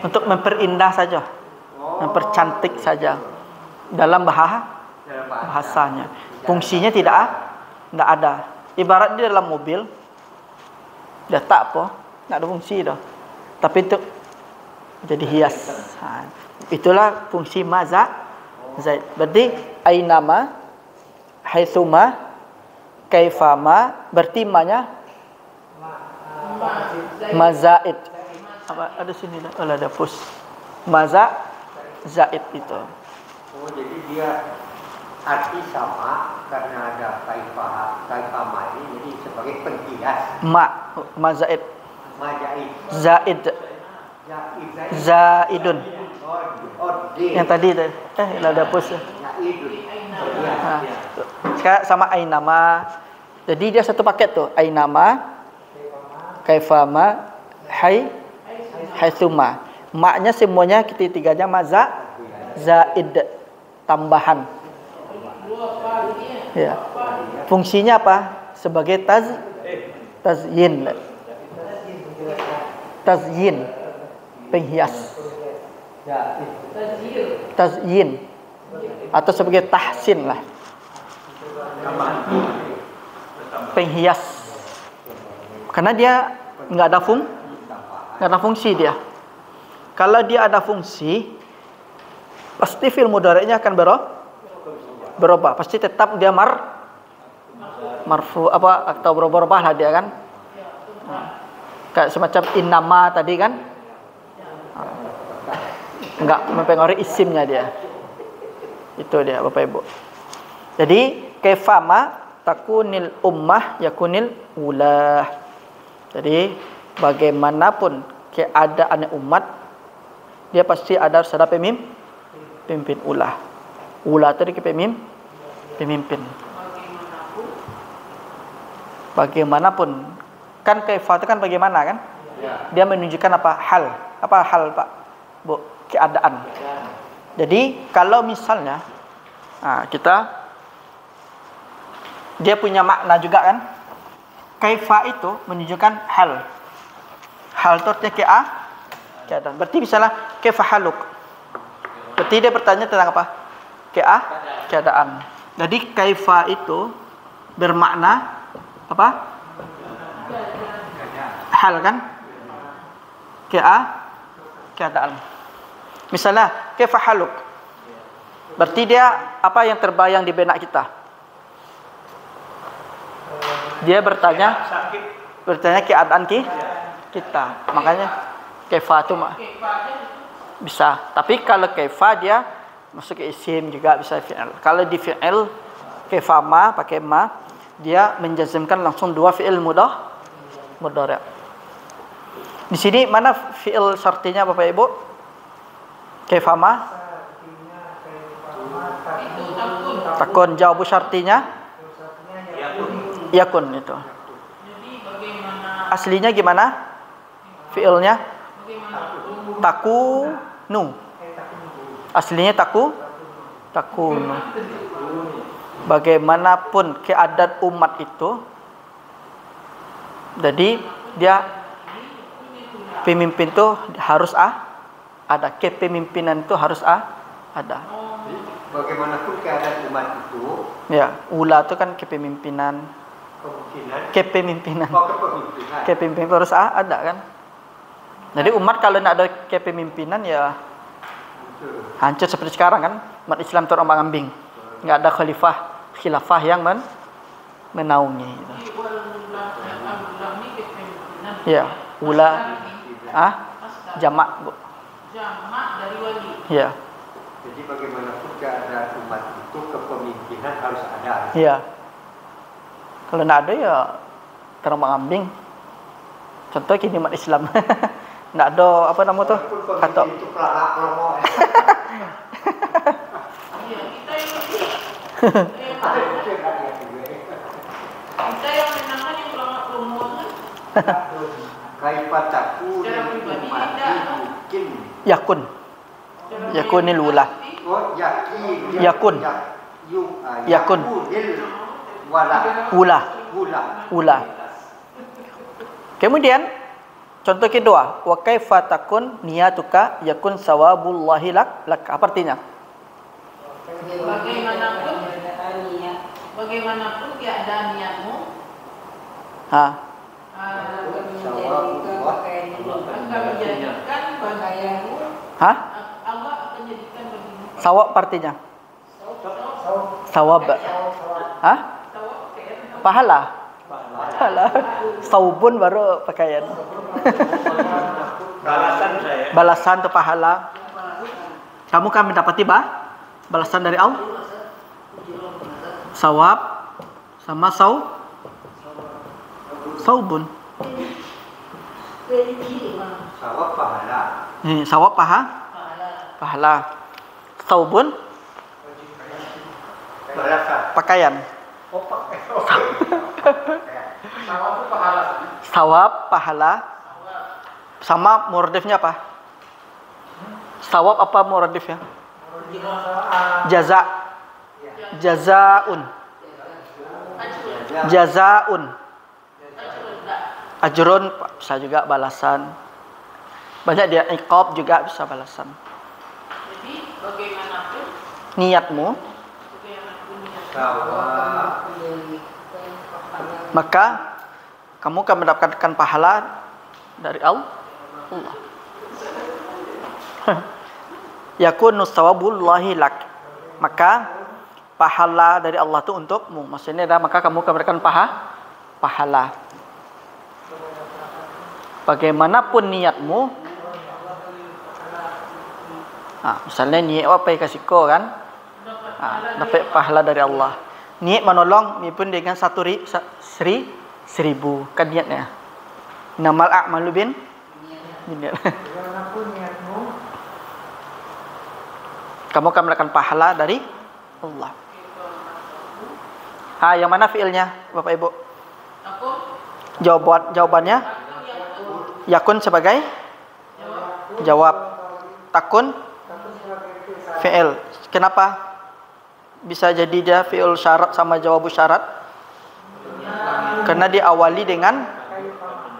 Untuk memperindah saja. Mempercantik saja. Dalam bahasanya. Fungsinya tidak ada. Ibarat di dalam mobil, dah tak apa, tak ada fungsi dah. Tapi itu jadi hias. Itulah fungsi maza zaid. Berarti ainama, haitsuma, kaifama, berarti manya mazaid. Apa ada sini dah? Oh, ada pus. Maza zaid itu. Oh, jadi dia arti sama karena ada kaifah ma ini jadi sebagai penghias. Ma zaid. Majaid. Zaid. Zaidun. D. Yang tadi itu. Lah hapus. Zaidun. Sekarang sama ainama. Jadi dia satu paket tuh. Ainama, kaifama, haitsuma. Maknya semuanya ketiganya maza zaid tambahan. Ya. Fungsinya apa? Sebagai tazyin. Tazyin. Penghias. Tazyin. Atau sebagai tahsin lah. Penghias. Karena dia nggak ada fungsi dia. Kalau dia ada fungsi, pasti fi'il mudhari'nya akan berubah. Pasti tetap dia marfu atau berubah lah dia kan. Kayak semacam innama tadi kan. Enggak mempengaruhi isimnya dia. Itu dia Bapak Ibu. Jadi kaifama takunil ummah yakunil ulah. Jadi bagaimanapun keadaan umat, dia pasti ada pemimpin ulah. Ulah tadi pemimpin. Bagaimanapun. Kan kaifa itu kan bagaimana kan? Dia menunjukkan apa? Hal. Apa hal Pak? Bu, keadaan. Jadi kalau misalnya dia punya makna juga kan? Kaifa itu menunjukkan hal. Hal itu artinya keadaan. Berarti misalnya kaifa haluk. Berarti dia bertanya tentang apa? Keadaan. Jadi kaifa itu bermakna apa? Hal kan? Keadaan. Misalnya kaifa haluk. Berarti dia apa yang terbayang di benak kita? Dia bertanya keadaan kita. Makanya kaifa itu bisa. Tapi kalau kaifa dia masuk ke isim juga bisa fi'il. Kalau di fi'il kaifa ma pakai ma, dia menjazmkan langsung dua fi'il mudhari'. Di sini mana fi'il syartinya Bapak Ibu? Kaifa ma? Takun. Jawabu syartinya yakun itu. Aslinya gimana? Fi'ilnya takunu. Aslinya takunu. Bagaimanapun keadaan umat itu, jadi dia pemimpin itu harus ada. Kepemimpinan itu harus ada. Bagaimanapun keadaan umat itu, ya, ula itu kan kepemimpinan. Kepemimpinan. Kepemimpinan harus ada kan. Jadi umat kalau tidak ada kepemimpinan ya hancur seperti sekarang kan. Umat Islam terombang-ambing. Enggak ada khilafah yang menaungi gitu. Ya, ula jamak, Bu. Jamak dari wali. Ya. Jadi bagaimanapun keadaan umat itu kepemimpinan harus ada. Iya. Kalau tidak ada ya terombang-ambing. Contoh kini umat Islam. Tidak ada apa nama tuh? Kata itu pelak promo. Iya, kita yang menangkan yang promo kan. Kaifataku Secara pribadi mati tidak. mungkin. yakun. Yakunil ula. Oh yakin. Yakun. Yakun. Ula. Ula. Kemudian contoh kedua, wa kaifa takun niyatuka yakun sawabullahi lak. Apa artinya? Bagaimanapun keadaan niatmu akan menjadikan bagimu. Allah akan jadikan bagimu. Sawab artinya? Sawab. Pahala. Saubun baru pakaian. Balasan itu pahala. Kamu kan mendapati balasan dari Allah. Sawab sama saubun. Sawab pahala. Sawab pahala. Saubun Balasan. pakaian. Oh, pakai. Sawab itu pahala. Sawab pahala. Sama muradifnya apa? Sawab apa muradifnya? Jaza. Jazaun. Jazaun. Ajrun bisa juga balasan. Banyak dia iqab juga bisa balasan. Jadi bagaimanapun Niatmu Sawab. maka kamu akan mendapatkan pahala dari Allah. Yakunu sawabullahi lak. Maka pahala dari Allah itu untukmu. Maksudnya adalah maka kamu akan mendapatkan pahala. Bagaimanapun niatmu. Misalnya niat apa yang kasih kau kan? Dapat pahala dari Allah. Niat menolong ni pun dengan 1000 kan niatnya. Namal a'malu bin niat. Bagaimanapun niatmu, Kamu akan mendapatkan pahala dari Allah. Yang mana fiilnya, Bapak Ibu? Jawabannya yakun sebagai jawab. Takun fiil. Kenapa bisa jadi dia fiil syarat sama jawabu syarat? Karena diawali dengan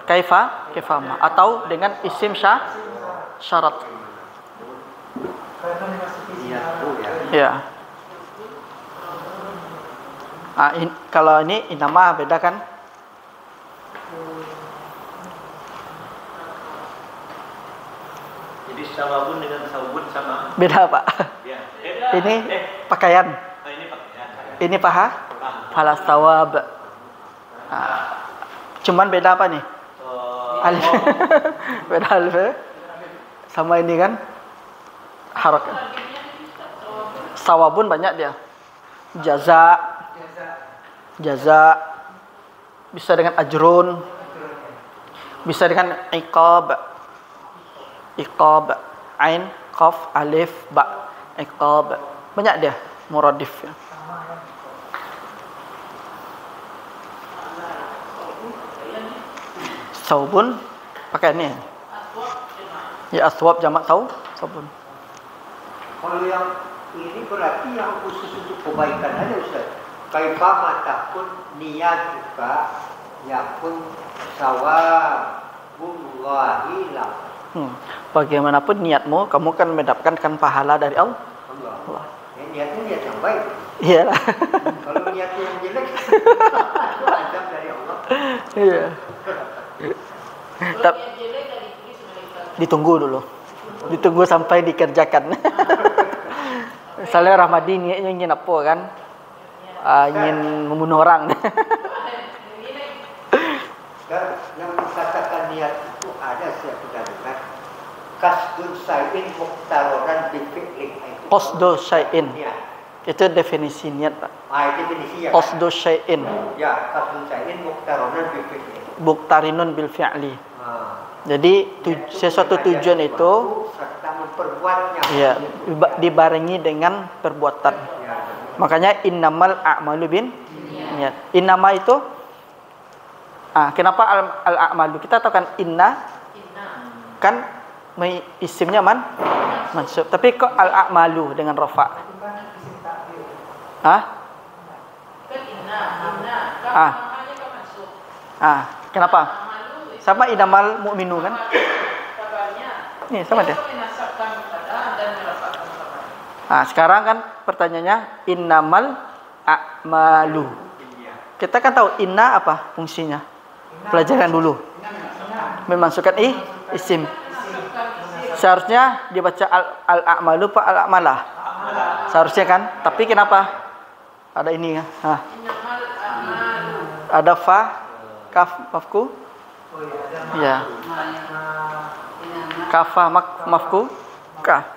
kaifama atau dengan isim syarat. karena memasuki Niatku Ya. ya. Kalau ini inama beda kan? Jadi sawabun dengan saubun sama. Beda Pak. Ya. Ini pakaian. Ini pakaian. Ini pahala sawab. Cuman beda apa nih? Alif. Beda alif ya? Sama ini kan harokat. Sawabun banyak dia. Jaza bisa dengan ajrun, bisa dengan iqab, ain, qaf, alif, ba, iqab. Banyak dia muradif ya. Saubun pakaiannya. Ya aswab jamak saubun. Kalau yang ini berarti yang khusus untuk kebaikan aja Ustaz. Kaifama takun niat juga yakun sawabullahi lak. Bagaimanapun niatmu, kamu akan mendapatkan pahala dari Allah. Allah. Niatnya niat yang baik. Iyalah. Kalau niatnya yang jelek, itu azab dari Allah. Iya. Kalau yang jelek dari tulis mereka. Ditunggu dulu. Ditunggu sampai dikerjakan. Misalnya Rahmadi niatnya ingin apa kan? Ingin membunuh orang. Dan yang dikatakan niat itu ada saya sudah dengar. Kasdun sayin muqtaroran bifi'lin. Qasdu syai'in. Niat. Itu definisi niat, Pak. Definisi ya. Qasdu syai'in. Ya, kasdun sayin muqtaroran bifi'lin. Buktarinun bil fi'li. Jadi sesuatu tujuan itu serta memperbuatnya. ya dibarengi dengan perbuatan. Ya. Makanya innamal a'malu bin niat. Innama itu kenapa al-a'malu? Kita tahu kan inna kan isimnya mansub. Tapi kok al-a'malu dengan rafa? Kenapa? Sama innamal mu'minu kan? Nih, sama dia. Sekarang kan pertanyaannya innamal a'malu. Kita kan tahu inna apa fungsinya? Pelajaran dulu. Memasukkan isim. Seharusnya dibaca al-a'malu pak al-a'malah. Seharusnya kan? Tapi kenapa? Ada ini kan? Ada fa, kaf, mafku. Ya. Kafa mafku ka.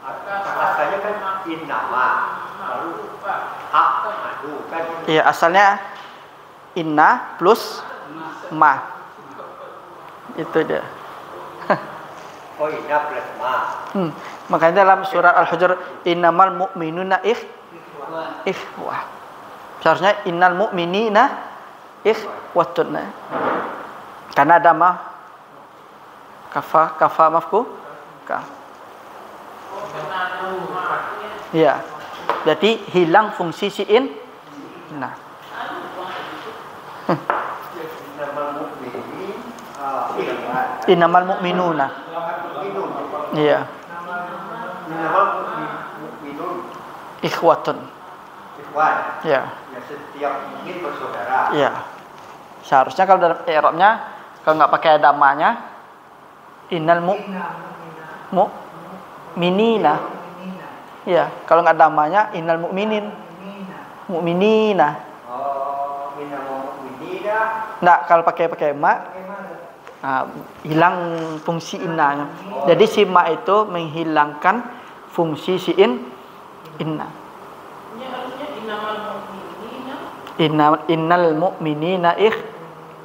Asalnya kan innama. Lalu hak madu kan. Iya, asalnya inna plus ma. Itu dia. Oh inna plus ma. Makanya dalam surat Al-Hujurat innamal mu'minuna ikhwah. Seharusnya innal mu'minina ikhwatun. Karena ada ma kafa mafku ka. Ya. Jadi hilang fungsi si inna. Innamal mu'minuna. Iya. Innamal mu'minun Ikhwatun. ikhwan. Ya. Ya setiap mukmin bersaudara. Ya. Seharusnya kalau dalam i'rabnya kalau nggak pakai damanya innal mu'minina. Ya, kalau nggak damanya innal mu'minina. Oh, innamal mu'minina. Nggak, kalau pakai ma hilang fungsi innanya. Jadi si ma itu menghilangkan fungsi si inna. Ini harusnya innamal mu'minina. Innal mu'minina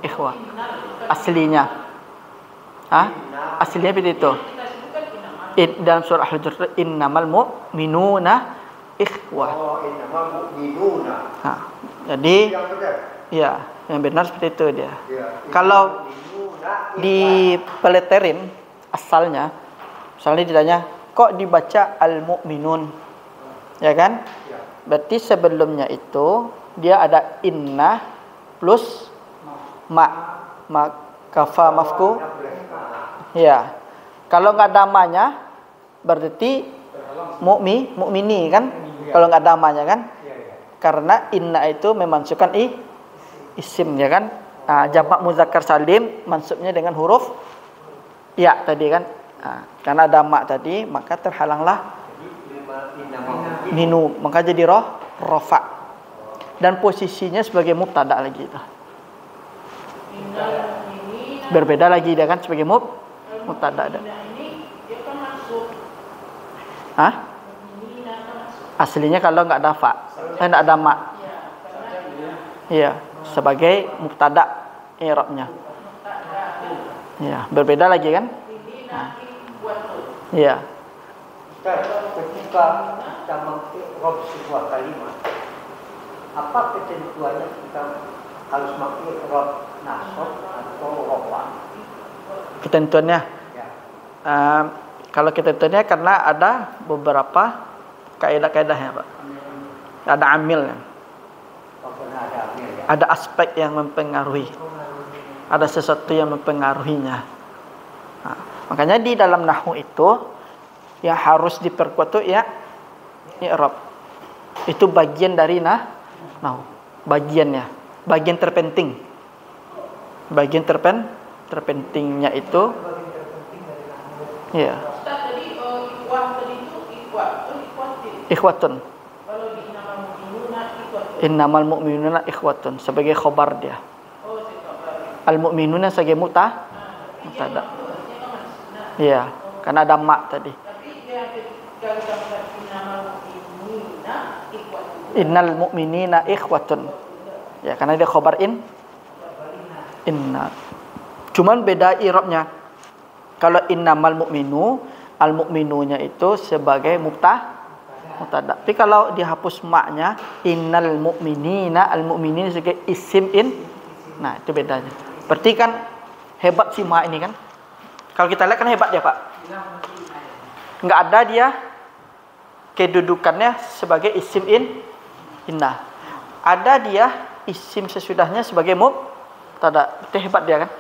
ikhwah. Aslinya. Aslinya begitu. Kita sebutkan innamal. Dalam surah Al-Hujurat innamal mu'minuna ikhwah. Oh, innamal mu'minuna. Jadi Yang benar. ya, yang benar seperti itu dia. Ya. Kalau Mu'minuna di peleterin asalnya, misalnya ditanya kok dibaca al-mu'minun, ya kan? Ya. Berarti sebelumnya itu dia ada inna plus ma kafa mafku. Inna plus ma. Ya. Kalau nggak damanya berarti mu'mini kan? Kalau nggak damanya kan? Ya, ya. Karena inna itu memasukkan isim ya kan? Jamak muzakkar salim mansubnya dengan huruf ya tadi kan? Karena ada ma tadi maka terhalanglah Innamal minu, maka jadi rofa. Dan posisinya sebagai mubtada lagi itu. Innal mu'minina. Berbeda lagi dia kan sebagai mubtada ada. Ini dia kan masuk. Mu'minina kan masuk. Aslinya kalau nggak ada fa, nggak ada ma. Ya, karena Iya, sebagai mubtada i'rabnya. Iya, berbeda lagi kan? mu'minina ikhwatun. Iya. Ustaz, ketika kita mengikrob sebuah kalimat, apa ketentuannya kita harus mengikrob nasab atau rofa? Ketentuannya Ya. kalau ketentuannya karena ada beberapa kaidah-kaidahnya, Pak. Ada amilnya. Pernah ada amil ya. Ada aspek yang mempengaruhi. Ada sesuatu yang mempengaruhinya. Makanya di dalam nahwu itu yang harus diperkuat itu ya i'rab. Itu bagian dari nahwu. Bagiannya, bagian terpenting. Bagian terpentingnya itu ya Ustaz tadi ikhwah tadi itu ikhwatin. ikhwatun. Kalau di innamal mu'minuna ikhwatun. Innamal mu'minuna ikhwatun sebagai khobar dia. Oh, saya tahu. Al mu'minuna sebagai mubtada. Artinya kan masih. Iya, karena ada mak tadi. Tapi yang ketika kita melihat innamal mu'minina ikhwatun. Innal mu'minina ikhwatun. Ya, karena dia khobar inna. Cuman beda i'rabnya. Kalau innamal mu'minu, al mu'minunya itu sebagai mubtada. Tapi kalau dihapus maknya innal mu'minina, al mu'minina sebagai isim nah, itu bedanya. Berarti kan hebat si ma ini kan. Kalau kita lihat kan hebat dia, Pak. Enggak ada dia kedudukannya sebagai isim inna. Ada dia isim sesudahnya sebagai mubtada. Berarti hebat dia kan?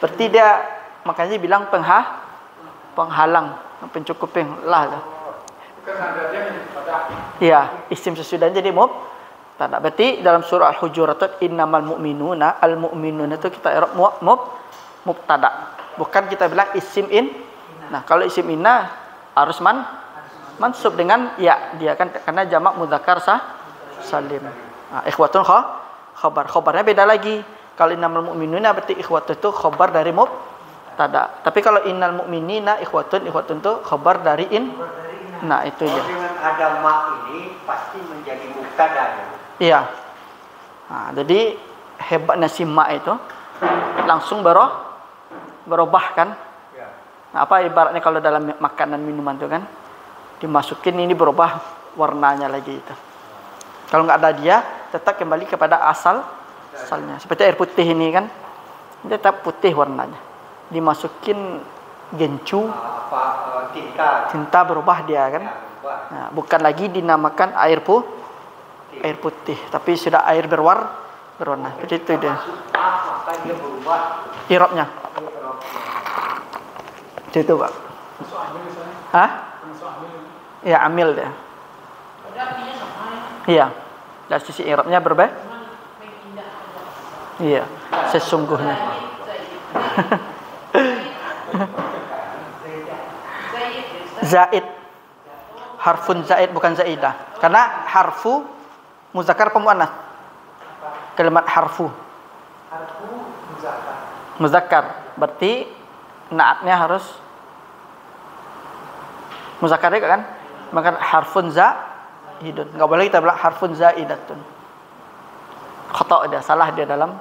Berarti dia makanya bilang penghalang, pencukupin lah. Iya, isim sesudahnya jadi mubtada. Berarti dalam surah Al-Hujurat innamal mu'minuna, al-mu'minuna itu kita i'rab mubtada. Bukan kita bilang isim Nah, kalau isim inna harus mansub dengan ya, dia kan karena jamak mudzakkar salim. Ikhwatun khabar. Khabarnya beda lagi. Kalau innamal mu'minuna berarti ikhwatun itu khabar dari mubtada. Tapi kalau innal mu'minina ikhwatun itu khabar dari Nah, itu ya. Dengan ada mak ini pasti menjadi mubtada ya. Iya. Nah, jadi hebatnya si mak itu langsung berubah kan. Ya. Nah, apa ibaratnya kalau dalam makanan minuman itu kan dimasukin ini berubah warnanya lagi itu. Kalau nggak ada dia tetap kembali kepada asalnya. Seperti air putih ini kan dia tetap putih warnanya. Dimasukin gencu tinta berubah dia kan. Ya, berubah. Nah, bukan lagi dinamakan air putih, tapi sudah air berwarna. Seperti itu dia. Maka dia berubah. Irobnya. Itu Pak. Hah? Ya, amil dia. Ada artinya sama ya. Iya. Dari sisi irobnya berbeda. Cuman pindah aja. Iya, sesungguhnya. Zaid. Harfun zaid bukan zaidah. Karena harfu muzakkar apa muannas? Kalimat harfu. Harfu muzakkar. Muzakkar. Berarti naatnya harus muzakkar kan? Maka harfun zaidun. Enggak boleh kita bilang harfun zaidatun. Khata' dia, salah dia dalam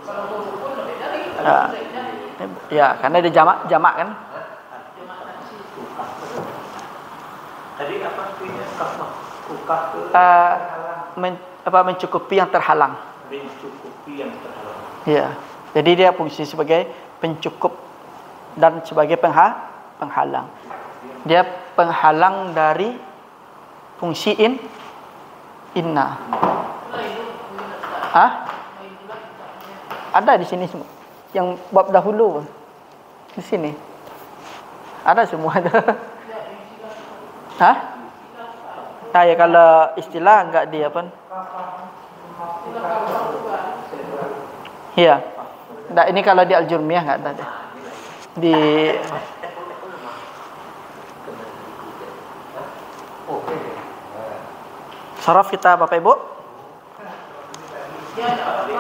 Kalau huruf pun beda lagi. ya, ya karena dia jamak kan? Tadi apa artinya kafah? Kukah ke Mencukupi yang terhalang. mencukupi yang terhalang. Ya. Jadi dia fungsi sebagai pencukup dan sebagai penghalang. Dia penghalang dari fungsi inna. Hah? Ada di sini semua. Yang bab dahulu di sini. Ada semua ada. Hah? Nah, ya kalau istilah enggak dia apa? Iya. Nah, ini kalau di Al-Jurmiyah enggak ada deh. Di saraf kita Bapak Ibu?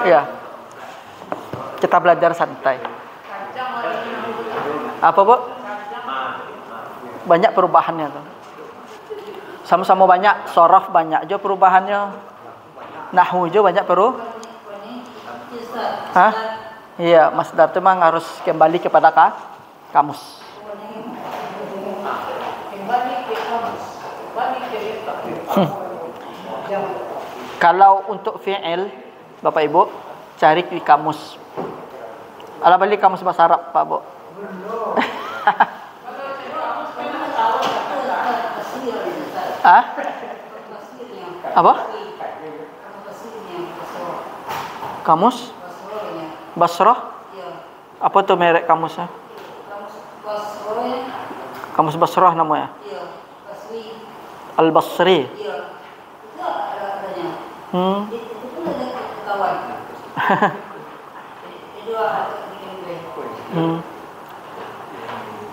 Iya. Kita belajar santai. Apa, Bu? Banyak perubahannya tuh. Sama-sama banyak, sorof banyak juga perubahannya. Nahwu juga banyak Hah? Iya, masdar itu memang harus kembali kepada kamus. Kalau untuk fi'il, Bapak Ibu, cari di kamus. Ala balik kamus bahasa Arab, Pak Bu. Ah? Apa? Kamus? Basrah? Apa tuh merek kamusnya? Kamus Basrah namanya? Al-Basri.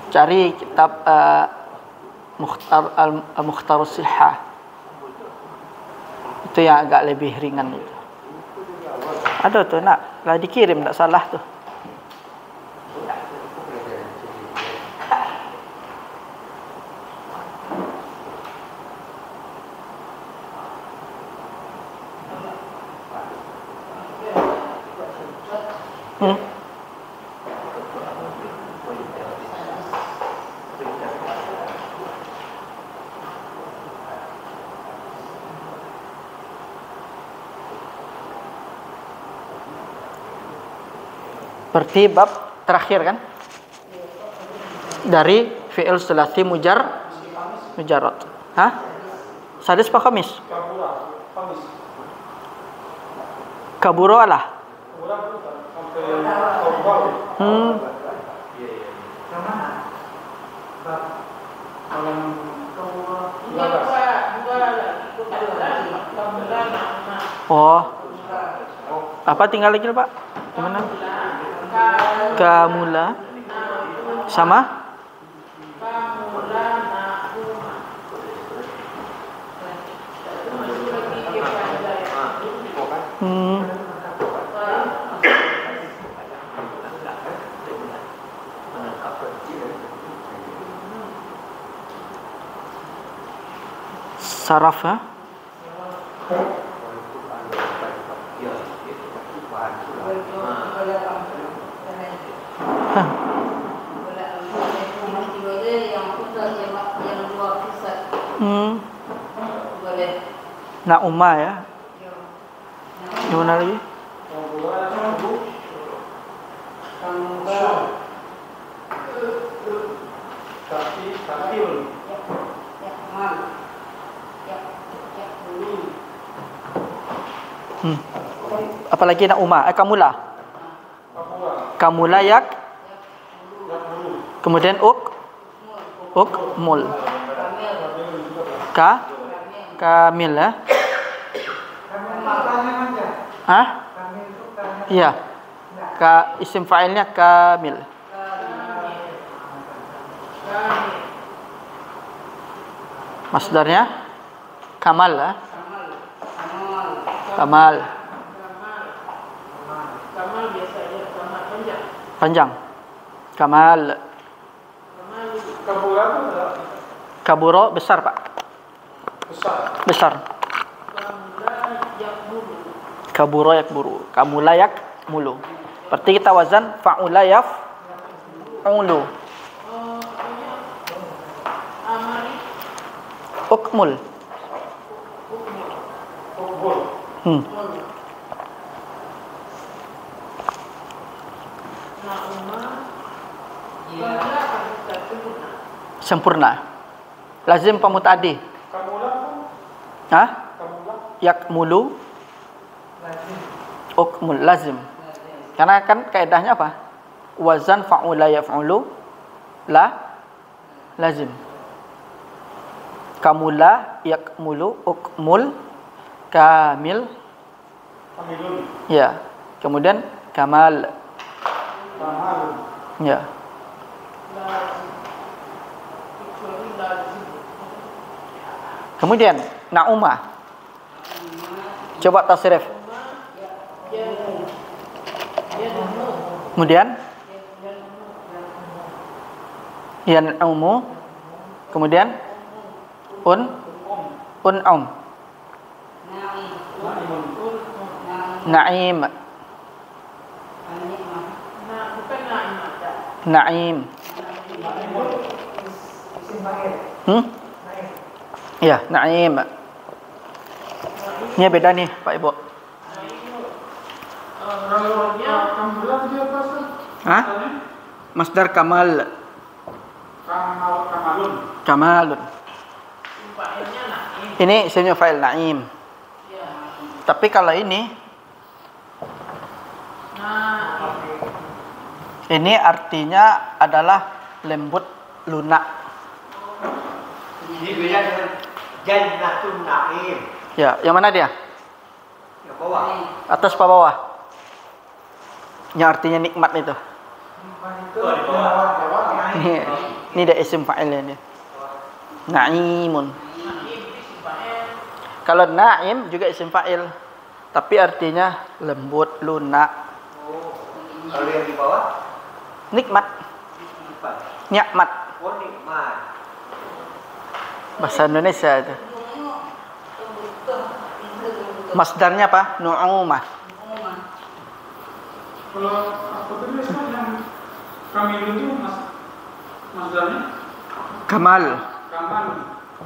Cari kitab Al-Mukhtarus Sihah. Itu yang agak lebih ringan itu. Ada tuh nak, lah dikirim tak salah tuh. Seperti bab terakhir kan? Dari fi'il sulasi mujarrad. Hah? Sadis apa khamis? Kabura lah. Oh. Apa tinggal lagi Pak? Gimana? Kamula sama Saraf ya. Nauma ya. Gimana lagi? Apalagi Nauma, Kamula. Kamula yak. Kemudian mul. Kamil ya. Hah? Iya. Isim fa'ilnya kamil. Masdarnya kamal ya. Kamal. Kamal biasanya kamal panjang. Panjang. Kamal. Kaburo besar, Pak. Besar. Kaburo yakburu. Kamula yakmulu. Berarti kita wazan fa'ula yaf'ulu. Ukmul. Sempurna. Lazim pemutadi. Hah? Yakmulu. Ukmul lazim. Karena kan kaidahnya apa? Wazan fa'ula yaf'ulu lazim. Kamula yakmulu ukmul kamil. Ya. Kemudian kamal. Ya. Kemudian Nauma. Coba tasrif. Kemudian yan'umu. Kemudian un'um. Na'im. Na'im. Ya, na'im. Ini beda nih, Pak Ibu. Hah? Masdar kamal. Kamalun. Ini isimnya fa'il na'im. Tapi kalau ini artinya adalah lembut, lunak. Ini beda dengan Jannatun Na'im. Ya, yang mana dia? Yang bawah. Atas apa bawah? Yang artinya nikmat itu. Ini dia isim fa'ilnya. Na'imun. Kalau na'im juga isim fa'il, tapi artinya lembut, lunak. Kalau yang di bawah? Nikmat. Nikmat. Oh, nikmat. Bahasa Indonesia itu. Masdarnya apa? Nu'umah. Kalau aku tulis yang kamil itu masdarnya? Kamal.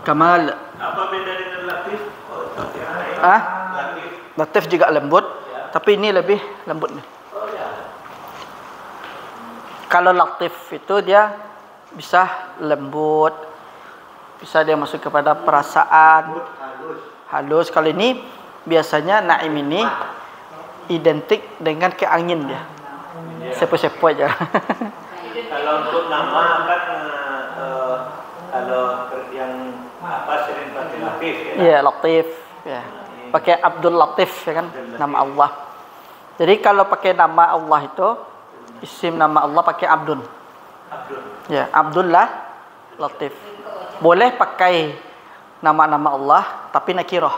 Kamal. Apa beda dengan latif? Latif juga lembut, tapi ini lebih lembut nih. Kalau latif itu dia bisa lembut, bisa dia masuk kepada perasaan halus. Kalau ini biasanya na'im ini identik dengan ke angin dia. Sepo-sepo aja. Kalau untuk nama kan kalau yang sering pakai latif ya. Iya, latif ya. Pakai Abdul Latif ya kan, nama Allah. Jadi kalau pakai nama Allah itu isim nama Allah pakai Abdun. Ya, Abdullah Latif. Boleh pakai nama-nama Allah tapi nakirah.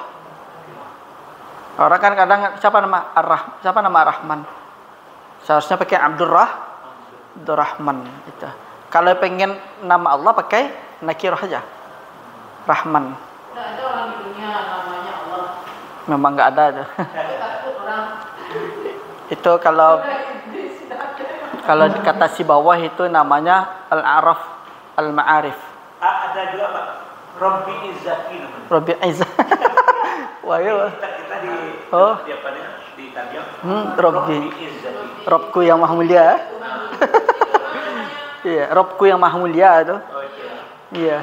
Orang kan kadang siapa nama Rahman? Seharusnya pakai Abdurrahman itu. Kalau pengen nama Allah pakai nakirah aja. Rahman. Tidak ada orang Memang nggak ada tuh. Takut orang Itu kalau kata si bawah itu namanya al-araf al-ma'arif. Ada juga Pak, Robbi Izzaki namanya. Robbi Izzah. Wah ya. Kita di Oh. di apa nih? Di Tabiang. Robbi. Izzaki. Robku yang maha mulia. Iya, Robku yang maha mulia itu. Oh iya. Iya.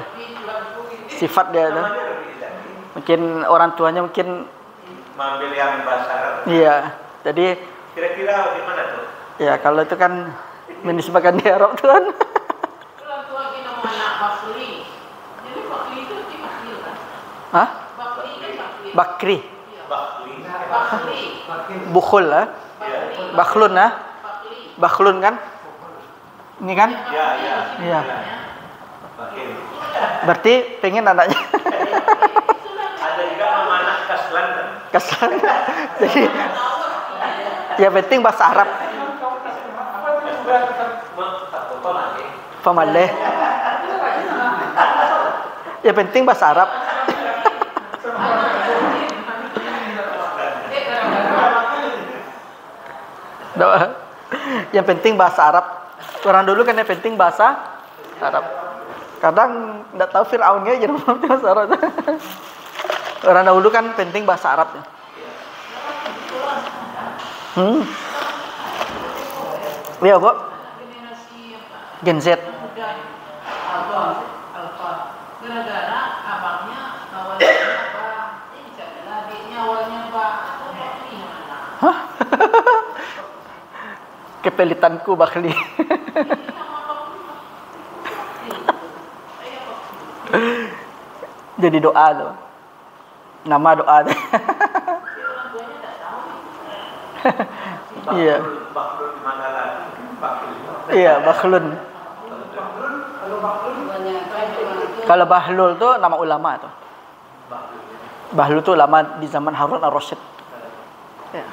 Sifat dia itu. Namanya Robbi Izzaki. Mungkin orang tuanya mungkin Mengambil yang bahasa Arab. iya. Jadi Kira-kira di mana tuh? ya kalau itu kan menisbahkan di Arab tuh kan. orang tua kita mau anak bakli. Jadi bakli itu dipanggil kan? Hah? Bakli kan bakli. Bakri. Bakli. Bakli. Bukhul lah. Ya. Bakhlun lah. Bakli. Bakhlun kan? Ini kan? Ya, ya. Iya. Bakil. Berarti pengen anaknya Ada juga nama anak Kaslan kan? kesan. Jadi ya penting bahasa Arab. Pamaleh. Ya penting bahasa Arab. Yang penting bahasa Arab. Orang dulu kan yang penting bahasa Arab. Kadang nggak tahu Fir'aunnya jadi bahasa Arab. Orang dahulu kan penting bahasa Arabnya. Iya, Bu. Generasi apa? Gen Z. Muda. Alfa. Gara-gara abangnya awalnya apa? Bisa bilang adiknya awalnya apa? Atau bakli mana? Hah? Kepelitanku Bakli. Jadi doa tuh. Nama doa tuh. Iya. Bakul di mana lagi? Bakul. Iya, Bakhlun. Kalau Bahlul tuh nama ulama tuh. Bahlul tuh ulama di zaman Harun ar-Rasyid. Ya.